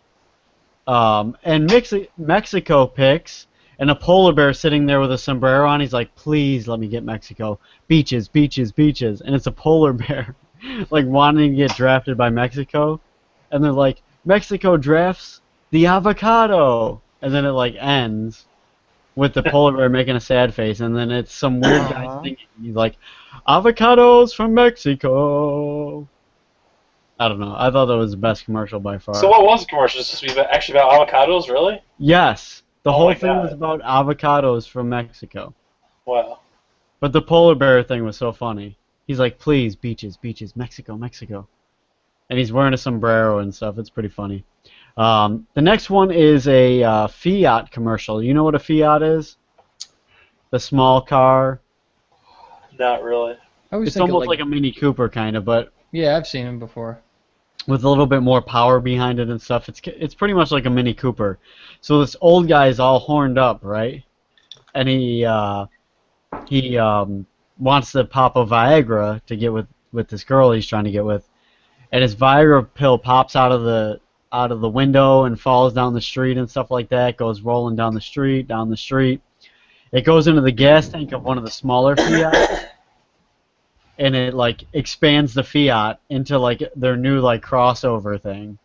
Speaker 2: and Mexico picks, and a polar bear sitting there with a sombrero on. He's like, "Please let me get Mexico. Beaches, beaches, beaches." And it's a polar bear, like wanting to get drafted by Mexico, and they're like, "Mexico drafts the avocado," and then it like ends with the polar bear making a sad face, and then it's some weird guy singing. He's like, "Avocados from Mexico." I don't know. I thought that was the best commercial by far.
Speaker 5: So what was the commercial? Is this actually about avocados, really?
Speaker 2: Yes, the
Speaker 5: Oh
Speaker 2: whole
Speaker 5: my
Speaker 2: thing
Speaker 5: God.
Speaker 2: was about avocados from Mexico.
Speaker 5: Wow.
Speaker 2: But the polar bear thing was so funny. He's like, "Please, beaches, beaches, Mexico, Mexico," and he's wearing a sombrero and stuff. It's pretty funny. The next one is a Fiat commercial. You know what a Fiat is? The small car.
Speaker 5: Not really.
Speaker 3: I always
Speaker 2: It's
Speaker 3: think of,
Speaker 2: almost like a Mini Cooper kind of, but
Speaker 3: yeah, I've seen him before.
Speaker 2: with a little bit more power behind it and stuff. It's pretty much like a Mini Cooper. So this old guy is all horned up, right? And he wants to pop a Viagra to get with this girl he's trying to get with, and his Viagra pill pops out of the window and falls down the street and stuff like that. Goes rolling down the street. It goes into the gas tank of one of the smaller Fiat. And it like expands the Fiat into like their new like crossover thing.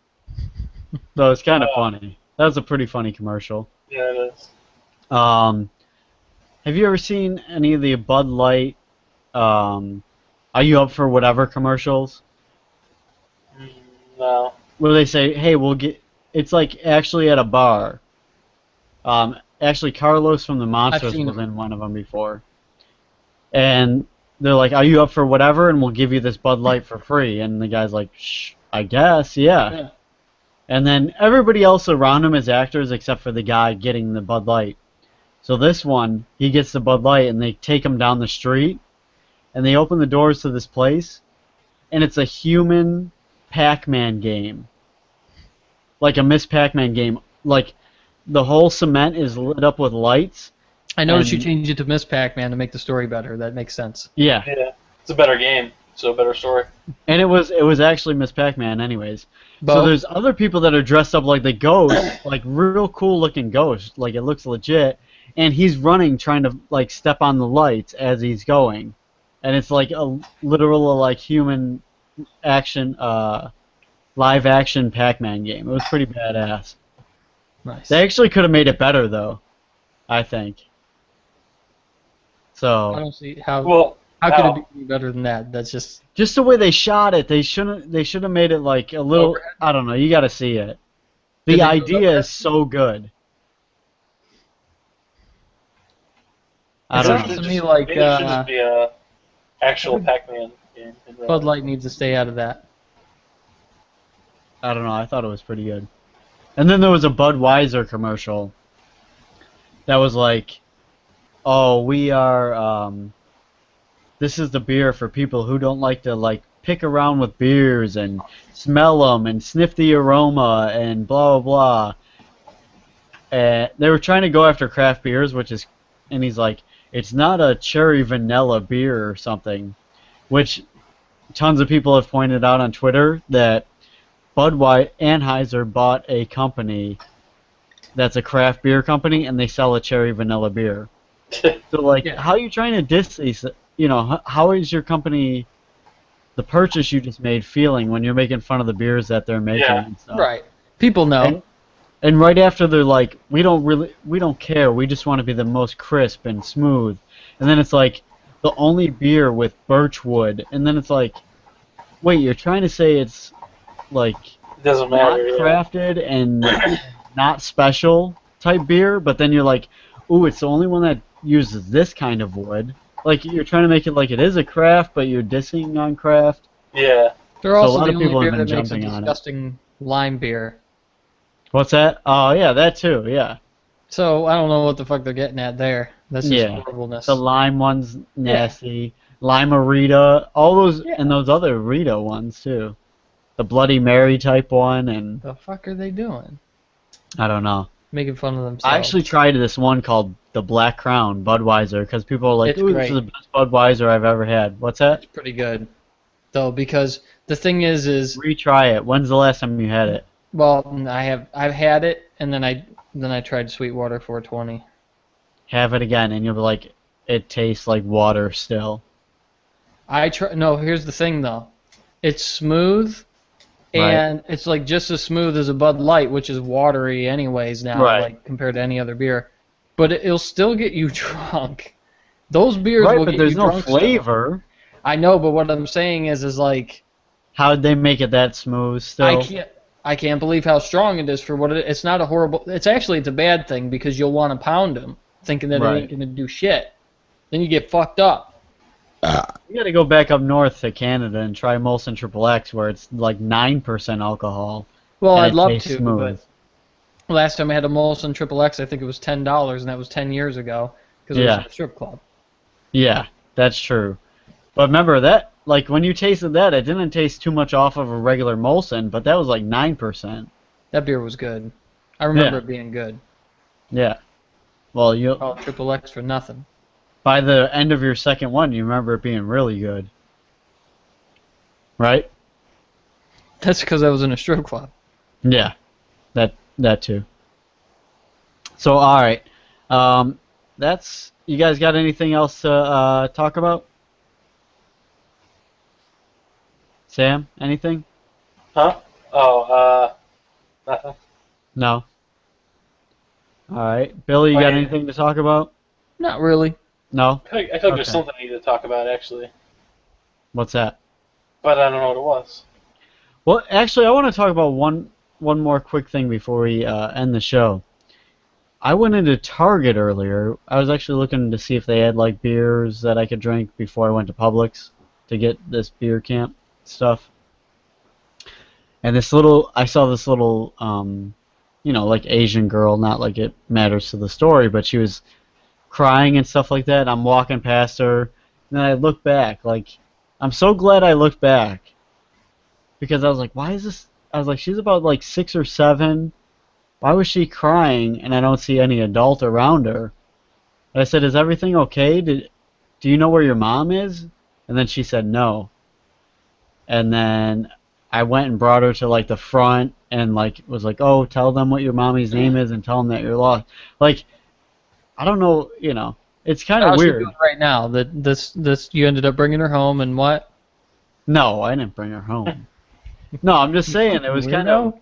Speaker 2: So it's kind of funny. That was a pretty funny commercial.
Speaker 5: Yeah, it is.
Speaker 2: Have you ever seen any of the Bud Light Are You Up for Whatever commercials?
Speaker 5: No.
Speaker 2: Where they say, "Hey, we'll get." It's like actually at a bar. Actually, Carlos from the Monsters
Speaker 3: seen
Speaker 2: was
Speaker 3: it.
Speaker 2: in one of them before. And they're like, "Are you up for whatever?" And we'll give you this Bud Light for free. And the guy's like, "Shh, I guess, yeah."
Speaker 3: Yeah.
Speaker 2: And then everybody else around him is actors except for the guy getting the Bud Light. So this one, he gets the Bud Light, and they take him down the street, and they open the doors to this place, and it's a human Pac-Man game. Like a Miss Pac-Man game. Like, the whole cement is lit up with lights.
Speaker 3: I noticed you
Speaker 2: And-
Speaker 3: changed it to Miss Pac-Man to make the story better. That makes sense.
Speaker 2: Yeah.
Speaker 5: Yeah. It's a better game. So a better story.
Speaker 2: And it was actually Miss Pac-Man anyways. So
Speaker 3: Bo?
Speaker 2: there's other people that are dressed up like the ghost, like real cool looking ghost, like it looks legit, and he's running trying to like step on the lights as he's going. And it's like a literal like human action live action Pac-Man game. It was pretty badass.
Speaker 3: Nice.
Speaker 2: They actually could have made it better though, I think.
Speaker 3: I
Speaker 2: So
Speaker 3: don't see how.
Speaker 5: Well,
Speaker 3: How could
Speaker 5: now,
Speaker 3: it be any better than that? That's just.
Speaker 2: just the way they shot it, they should have made it like a little.
Speaker 3: Overhead?
Speaker 2: I don't know. You got to see it.
Speaker 3: Did
Speaker 2: The
Speaker 3: they do it
Speaker 2: idea
Speaker 3: overhead?
Speaker 2: is so good. I
Speaker 3: It
Speaker 2: don't
Speaker 3: sounds
Speaker 2: know.
Speaker 3: to me like
Speaker 5: maybe it should just be a actual Pac-Man game. in real
Speaker 3: Bud
Speaker 5: life.
Speaker 3: Light needs to stay out of that.
Speaker 2: I don't know. I thought it was pretty good. And then there was a Budweiser commercial that was like, "Oh, we are. This is the beer for people who don't like to like pick around with beers and smell them and sniff the aroma and blah blah blah." And they were trying to go after craft beers, and he's like, "It's not a cherry vanilla beer or something," which tons of people have pointed out on Twitter that Anheuser bought a company that's a craft beer company, and they sell a cherry vanilla beer. So, like,
Speaker 3: Yeah.
Speaker 2: how are you trying to diss these? You know, how is your company, the purchase you just made, feeling when you're making fun of the beers that they're making
Speaker 5: Yeah.
Speaker 2: and stuff?
Speaker 3: Right. People know.
Speaker 2: And right after they're like, we don't care. We just want to be the most crisp and smooth. And then it's like, the only beer with birchwood. And then it's like, wait, you're trying to say it's like
Speaker 5: It doesn't
Speaker 2: not
Speaker 5: matter. Yeah.
Speaker 2: crafted and not special type beer, but then you're like, ooh, it's the only one that uses this kind of wood. Like, you're trying to make it like it is a craft, but you're dissing on craft.
Speaker 5: Yeah.
Speaker 3: They're
Speaker 2: So a
Speaker 3: also
Speaker 2: lot
Speaker 3: the
Speaker 2: of
Speaker 3: only
Speaker 2: people have
Speaker 3: beer
Speaker 2: been
Speaker 3: that makes a
Speaker 2: jumping on it.
Speaker 3: disgusting lime beer.
Speaker 2: What's that? Oh, yeah, that too, yeah.
Speaker 3: So I don't know what the fuck they're getting at there. That's just
Speaker 2: Yeah.
Speaker 3: horribleness.
Speaker 2: The lime one's nasty. Lime-A-Rita, all those,
Speaker 3: Yeah.
Speaker 2: and those other Rita ones too. The Bloody Mary type one, and
Speaker 3: The fuck are they doing?
Speaker 2: I don't know.
Speaker 3: Making fun of themselves.
Speaker 2: I actually tried this one called the Black Crown Budweiser because people are like,
Speaker 3: It's
Speaker 2: ooh,
Speaker 3: great.
Speaker 2: this is the best Budweiser I've ever had. What's that?
Speaker 3: It's pretty good, though, because the thing is
Speaker 2: Retry it. When's the last time you had it?
Speaker 3: well, I've had it, and then I tried Sweetwater 420.
Speaker 2: Have it again, and you'll be like, it tastes like water still.
Speaker 3: No, here's the thing though, it's smooth,
Speaker 2: Right.
Speaker 3: and it's like just as smooth as a Bud Light, which is watery anyways now,
Speaker 2: Right.
Speaker 3: like compared to any other beer. But it'll still get you drunk. Those beers
Speaker 2: Right,
Speaker 3: will
Speaker 2: but
Speaker 3: get
Speaker 2: there's
Speaker 3: you
Speaker 2: no
Speaker 3: drunk still.
Speaker 2: flavor.
Speaker 3: I know, but what I'm saying is like
Speaker 2: How'd they make it that smooth still?
Speaker 3: I can't believe how strong it is for what it. It's not a horrible. It's a bad thing because you'll want to pound them, thinking that
Speaker 2: Right.
Speaker 3: it ain't gonna do shit. Then you get fucked up.
Speaker 2: You gotta go back up north to Canada and try Molson Triple X, where it's like 9% alcohol.
Speaker 3: Well,
Speaker 2: and
Speaker 3: I'd
Speaker 2: it
Speaker 3: love
Speaker 2: tastes
Speaker 3: to,
Speaker 2: smooth.
Speaker 3: but last time I had a Molson Triple X, I think it was $10, and that was 10 years ago because it was
Speaker 2: Yeah.
Speaker 3: in a strip club.
Speaker 2: Yeah, that's true. But remember that, like when you tasted that, it didn't taste too much off of a regular Molson, but that was like 9%.
Speaker 3: That beer was good. I remember
Speaker 2: Yeah.
Speaker 3: it being good.
Speaker 2: Yeah. Well, you
Speaker 3: Oh, Triple X for nothing.
Speaker 2: by the end of your second one, you remember it being really good, right?
Speaker 3: That's because I was in a strip club.
Speaker 2: Yeah, that too. So all right, that's you guys got anything else to talk about? Sam, anything?
Speaker 5: Huh? Oh, nothing.
Speaker 2: No. All right, Billy, you got
Speaker 5: Wait.
Speaker 2: anything to talk about?
Speaker 3: Not really.
Speaker 2: No.
Speaker 5: I feel like there's
Speaker 2: Okay.
Speaker 5: something I need to talk about actually,
Speaker 2: What's that?
Speaker 5: but I don't know what it was.
Speaker 2: Well, actually, I want to talk about one more quick thing before we end the show. I went into Target earlier. I was actually looking to see if they had like beers that I could drink before I went to Publix to get this beer camp stuff. And I saw this little, like Asian girl. Not like it matters to the story, but she was crying and stuff like that. I'm walking past her, and then I look back. Like, I'm so glad I looked back. Because I was like, why is this? I was like, she's about like 6 or 7. Why was she crying? And I don't see any adult around her. And I said, is everything okay? Do you know where your mom is? And then she said no. And then I went and brought her to like the front and like was like, oh, tell them what your mommy's name is and tell them that you're lost. Like, I don't know, it's kind of
Speaker 3: How's she
Speaker 2: weird.
Speaker 3: doing right now? That this you ended up bringing her home and what?
Speaker 2: No, I didn't bring her home. No, I'm just saying it was kind of.
Speaker 3: Weirdo?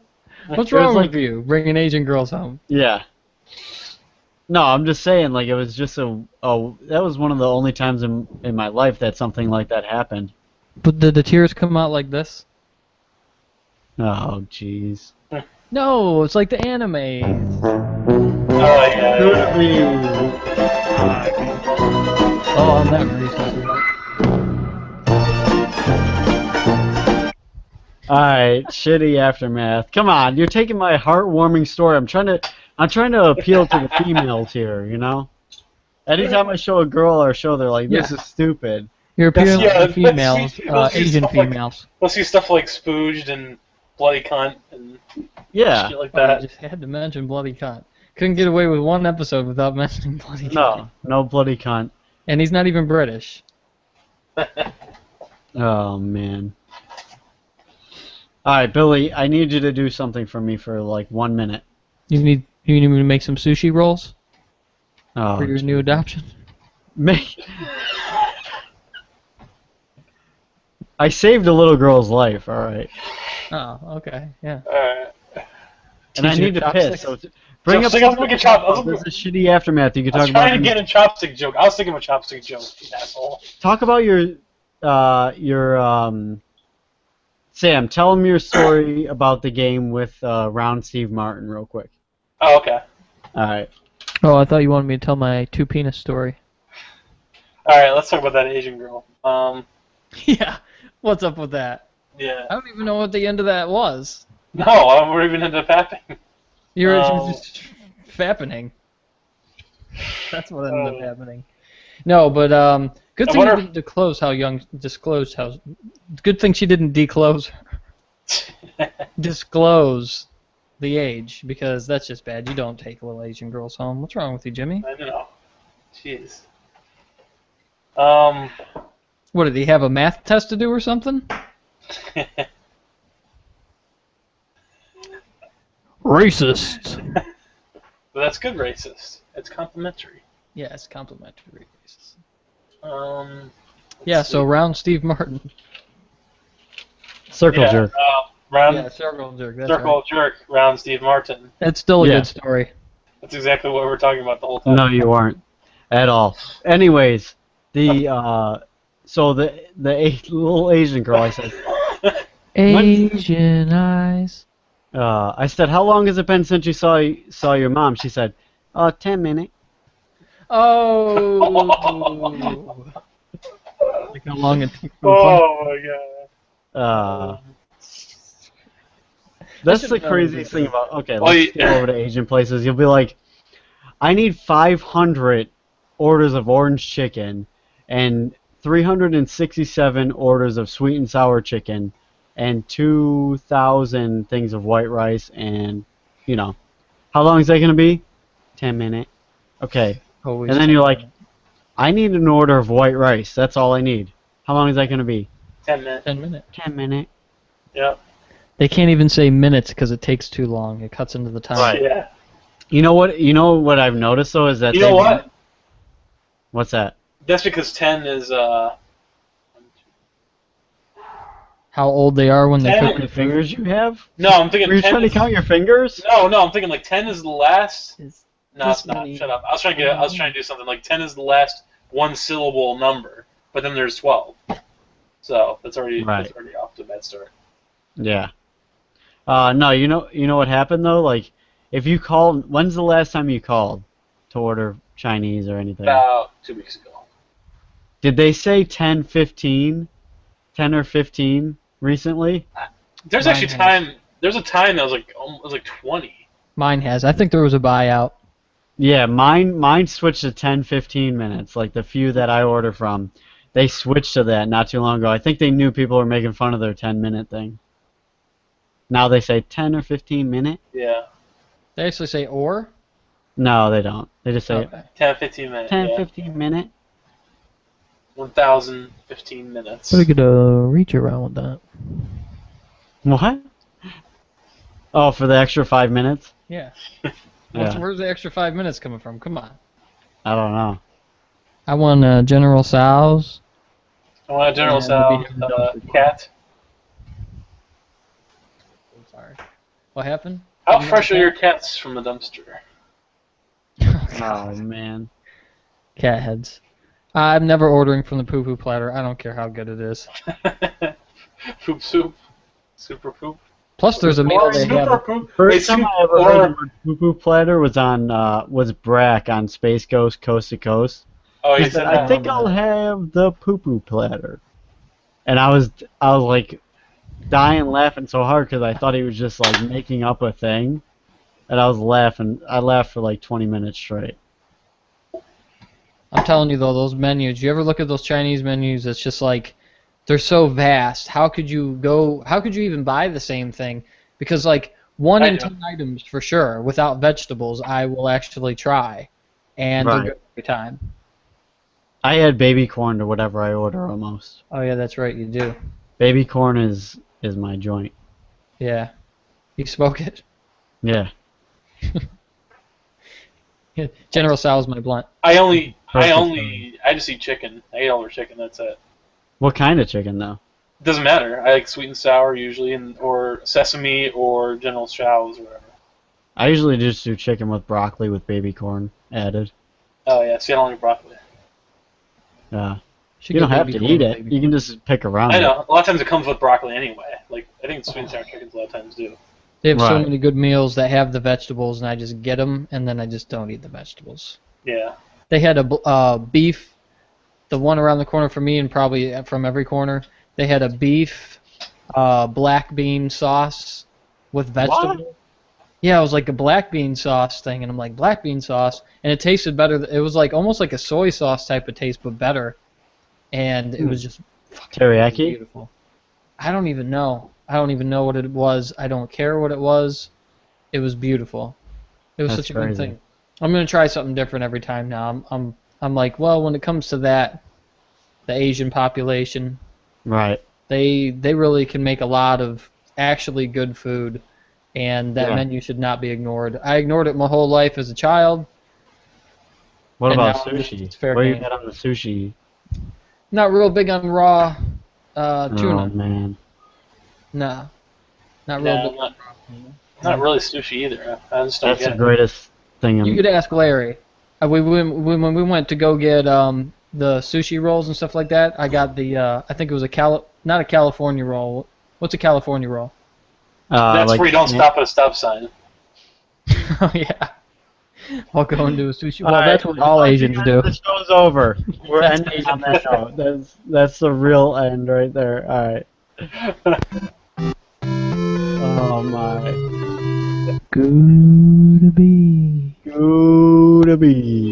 Speaker 3: What's
Speaker 2: it was
Speaker 3: wrong
Speaker 2: like-
Speaker 3: with you bringing Asian girls home?
Speaker 2: Yeah. No, I'm just saying, like, it was just that was one of the only times in my life that something like that happened.
Speaker 3: But did the tears come out like this?
Speaker 2: Oh, jeez.
Speaker 3: No, it's like the anime.
Speaker 5: Oh yeah.
Speaker 3: Oh, I'm not racist.
Speaker 2: Alright, shitty aftermath. Come on, you're taking my heartwarming story. I'm trying to appeal to the females here, you know? Anytime I show a girl or show, they're like, this
Speaker 3: Yeah.
Speaker 2: is stupid.
Speaker 3: You're appealing
Speaker 5: Yeah,
Speaker 3: to females,
Speaker 5: let's see
Speaker 3: Asian
Speaker 5: stuff like-
Speaker 3: females.
Speaker 5: Let's see stuff like Spooged and Bloody Cunt and
Speaker 2: Yeah.
Speaker 5: shit like
Speaker 3: Oh, you
Speaker 5: that.
Speaker 3: just had to mention bloody cunt. Couldn't get away with one episode without mentioning bloody cunt.
Speaker 2: No bloody cunt.
Speaker 3: And he's not even British.
Speaker 2: Oh, man. Alright, Billy, I need you to do something for me for like 1 minute.
Speaker 3: You need me to make some sushi rolls
Speaker 2: Oh,
Speaker 3: for your new adoption?
Speaker 2: Make... I saved a little girl's life, alright.
Speaker 3: Oh, okay, yeah.
Speaker 5: Alright.
Speaker 2: And I
Speaker 3: Teach her
Speaker 2: need to
Speaker 3: chopsticks.
Speaker 2: piss. So bring up
Speaker 5: Chopstick, I was making chop-
Speaker 2: There's a shitty aftermath you can
Speaker 5: I was
Speaker 2: talk about.
Speaker 5: trying to get a chopstick joke. I was thinking of a chopstick joke, you asshole.
Speaker 2: Talk about your Sam, tell him your story about the game with Round Steve Martin real quick.
Speaker 5: Oh, okay.
Speaker 2: Alright.
Speaker 3: Oh, I thought you wanted me to tell my two penis story.
Speaker 5: Alright, let's talk about that Asian girl.
Speaker 3: Yeah, what's up with that?
Speaker 5: Yeah.
Speaker 3: I don't even know what the end of that was.
Speaker 5: No, I don't even end up happening.
Speaker 3: You're
Speaker 5: Oh.
Speaker 3: just fappening. That's what ended up happening. No, but good
Speaker 5: I
Speaker 3: thing you
Speaker 5: wonder-
Speaker 3: didn't disclose how. Good thing she didn't disclose the age, because that's just bad. You don't take little Asian girls home. What's wrong with you, Jimmy?
Speaker 5: I know. Jeez.
Speaker 3: What, did he have a math test to do or something? Racist.
Speaker 5: But that's good racist. It's complimentary.
Speaker 3: Yeah, it's complimentary racist.
Speaker 5: Let's
Speaker 3: Yeah,
Speaker 5: see.
Speaker 3: so round Steve Martin.
Speaker 2: Circle
Speaker 5: Yeah,
Speaker 2: jerk.
Speaker 5: round
Speaker 3: Yeah, circle jerk. That's
Speaker 5: circle
Speaker 3: right.
Speaker 5: jerk round Steve Martin.
Speaker 3: That's still a
Speaker 2: Yeah.
Speaker 3: good story.
Speaker 5: That's exactly what we're talking about the whole time.
Speaker 2: No, you aren't. At all. Anyways, the so the little Asian girl, I said,
Speaker 3: Asian eyes.
Speaker 2: I said, how long has it been since you saw your mom? She said, 10 minutes.
Speaker 3: Oh. Like how long it took.
Speaker 5: Oh my god.
Speaker 2: That's
Speaker 3: should
Speaker 2: the
Speaker 3: know
Speaker 2: craziest
Speaker 3: this.
Speaker 2: thing about. Okay,
Speaker 5: Well,
Speaker 2: let's
Speaker 5: you-
Speaker 2: go over to Asian places. You'll be like, I need 500 orders of orange chicken and 367 orders of sweet and sour chicken and 2,000 things of white rice and, how long is that going to be? 10 minutes. Okay.
Speaker 3: Always
Speaker 2: And then you're like, I need an order of white rice. That's all I need. How long is that going to be?
Speaker 5: 10 minutes.
Speaker 3: 10 minutes.
Speaker 2: 10 minutes.
Speaker 5: Yep.
Speaker 3: They can't even say minutes because it takes too long. It cuts into the time.
Speaker 2: Right.
Speaker 5: Yeah.
Speaker 2: You know what I've noticed though is that
Speaker 5: You know what?
Speaker 2: What's that?
Speaker 5: That's because 10 is
Speaker 3: How old they are when they
Speaker 5: 10
Speaker 3: cook
Speaker 2: How many
Speaker 3: their
Speaker 2: fingers you have?
Speaker 5: No, I'm thinking
Speaker 2: Were you
Speaker 5: 10
Speaker 2: trying to
Speaker 5: is-
Speaker 2: count your fingers?
Speaker 5: No, I'm thinking like 10 is the last.
Speaker 3: It's
Speaker 5: No,
Speaker 3: this
Speaker 5: it's not.
Speaker 3: many.
Speaker 5: Shut up. I was trying to do something like 10 is the last one syllable number, but then there's 12. So that's already
Speaker 2: Right.
Speaker 5: off to a bad start.
Speaker 2: Yeah. No, you know what happened though? Like, if you called, when's the last time you called to order Chinese or anything?
Speaker 5: About 2 weeks ago.
Speaker 2: Did they say 10, 15? 10 or 15 recently?
Speaker 5: There's
Speaker 3: Mine
Speaker 5: actually
Speaker 3: has.
Speaker 5: time. There's a time that was like 20.
Speaker 3: Mine has. I think there was a buyout.
Speaker 2: Yeah, mine switched to 10, 15 minutes. Like the few that I order from, they switched to that not too long ago. I think they knew people were making fun of their 10-minute thing. Now they say 10 or 15 minute?
Speaker 5: Yeah.
Speaker 3: They actually say or.
Speaker 2: No, they don't. They just say
Speaker 3: Okay.
Speaker 5: 10, 15 minutes.
Speaker 2: 10,
Speaker 5: yeah.
Speaker 2: 15 minute.
Speaker 5: 1,015 minutes.
Speaker 3: Better get a reach around with that.
Speaker 2: What? Oh, for the extra 5 minutes?
Speaker 3: Yeah.
Speaker 2: Yeah.
Speaker 3: Where's the extra 5 minutes coming from? Come on.
Speaker 2: I don't know.
Speaker 3: I want General Tso's.
Speaker 5: I want a General
Speaker 3: Yeah,
Speaker 5: Tso
Speaker 3: maybe
Speaker 5: cat.
Speaker 3: I'm sorry. What happened?
Speaker 5: How
Speaker 3: You
Speaker 5: fresh
Speaker 3: have
Speaker 5: are
Speaker 3: a
Speaker 5: your cats from the dumpster?
Speaker 2: Oh man.
Speaker 3: Cat heads. I'm never ordering from the poo poo platter. I don't care how good it is.
Speaker 5: Poop soup. Super poop.
Speaker 3: Plus, there's a meal they
Speaker 5: Super
Speaker 3: have.
Speaker 5: poop.
Speaker 2: First
Speaker 5: Wait,
Speaker 2: time
Speaker 5: soup
Speaker 2: I ever
Speaker 5: or
Speaker 2: heard the word poo-poo platter was on was Brack on Space Ghost Coast to Coast.
Speaker 5: oh,
Speaker 2: He
Speaker 5: he
Speaker 2: said,
Speaker 5: said
Speaker 2: "I
Speaker 5: that.
Speaker 2: think I'll have the poo-poo platter," and I was like dying laughing so hard because I thought he was just like making up a thing, and I was laughing. I laughed for like 20 minutes straight.
Speaker 3: I'm telling you though, those menus. You ever look at those Chinese menus? It's just like they're so vast. How could you go? How could you even buy the same thing? Because like 1
Speaker 5: I
Speaker 3: in
Speaker 5: know.
Speaker 3: 10 items for sure, without vegetables, I will actually try, and they're
Speaker 2: Right.
Speaker 3: good every time.
Speaker 2: I had baby corn or whatever I order almost.
Speaker 3: Oh yeah, that's right, you do.
Speaker 2: Baby corn is my joint.
Speaker 3: Yeah, you smoke it.
Speaker 2: Yeah.
Speaker 3: General Tso's my blunt.
Speaker 5: I
Speaker 2: Perfect
Speaker 5: just eat chicken. I eat all their chicken. That's it.
Speaker 2: What kind of chicken though?
Speaker 5: Doesn't matter. I like sweet and sour usually, or sesame or General Tso's or whatever.
Speaker 2: I usually just do chicken with broccoli with baby corn added.
Speaker 5: Oh yeah, see, I don't like broccoli.
Speaker 3: Should
Speaker 2: You don't
Speaker 3: get
Speaker 2: have
Speaker 3: baby
Speaker 2: to
Speaker 3: corn
Speaker 2: eat
Speaker 3: with
Speaker 2: it.
Speaker 3: baby
Speaker 2: You can just pick around
Speaker 5: I
Speaker 2: it.
Speaker 5: know. A lot of times it comes with broccoli anyway. Like I think sweet and sour chickens a lot of times do.
Speaker 3: They have so
Speaker 2: Right.
Speaker 3: many good meals that have the vegetables, and I just get them, and then I just don't eat the vegetables.
Speaker 5: Yeah.
Speaker 3: They had a beef, the one around the corner from me, and probably from every corner. They had a beef, black bean sauce with vegetables. Yeah, it was like a black bean sauce thing, and I'm like, black bean sauce, and it tasted better. It was like almost like a soy sauce type of taste, but better, and it was just
Speaker 2: Teriyaki?
Speaker 3: beautiful. I don't even know. I don't even know what it was. I don't care what it was. It was beautiful. It was
Speaker 2: That's
Speaker 3: such a good
Speaker 2: crazy.
Speaker 3: thing. I'm gonna try something different every time now. I'm like, well, when it comes to that, the Asian population,
Speaker 2: Right.
Speaker 3: they really can make a lot of actually good food, and that
Speaker 2: Yeah.
Speaker 3: menu should not be ignored. I ignored it my whole life as a child.
Speaker 2: What
Speaker 3: And
Speaker 2: about
Speaker 3: now it's
Speaker 2: sushi?
Speaker 3: fair
Speaker 2: What do you
Speaker 3: game.
Speaker 2: got on the sushi?
Speaker 3: Not real big on raw
Speaker 2: Oh
Speaker 3: tuna.
Speaker 2: man.
Speaker 3: Nah, not real
Speaker 5: No,
Speaker 3: big.
Speaker 5: not really sushi either. I just don't
Speaker 2: That's
Speaker 5: get
Speaker 2: the
Speaker 5: it.
Speaker 2: greatest thing
Speaker 3: You
Speaker 2: in
Speaker 3: could ask Larry. When we went to go get the sushi rolls and stuff like that, I got the I think it was not a California roll. What's a California roll?
Speaker 5: That's
Speaker 2: like,
Speaker 5: where you don't stop at a stop sign.
Speaker 3: Oh yeah. I'll go and do a sushi. Well,
Speaker 2: All
Speaker 3: that's
Speaker 2: right,
Speaker 3: what all Asians do.
Speaker 2: The show's over. We're
Speaker 3: That's
Speaker 2: ending
Speaker 3: Asian.
Speaker 2: on that note. That's the real end right there. All right. Oh my.
Speaker 3: Good to be.
Speaker 2: Go to be.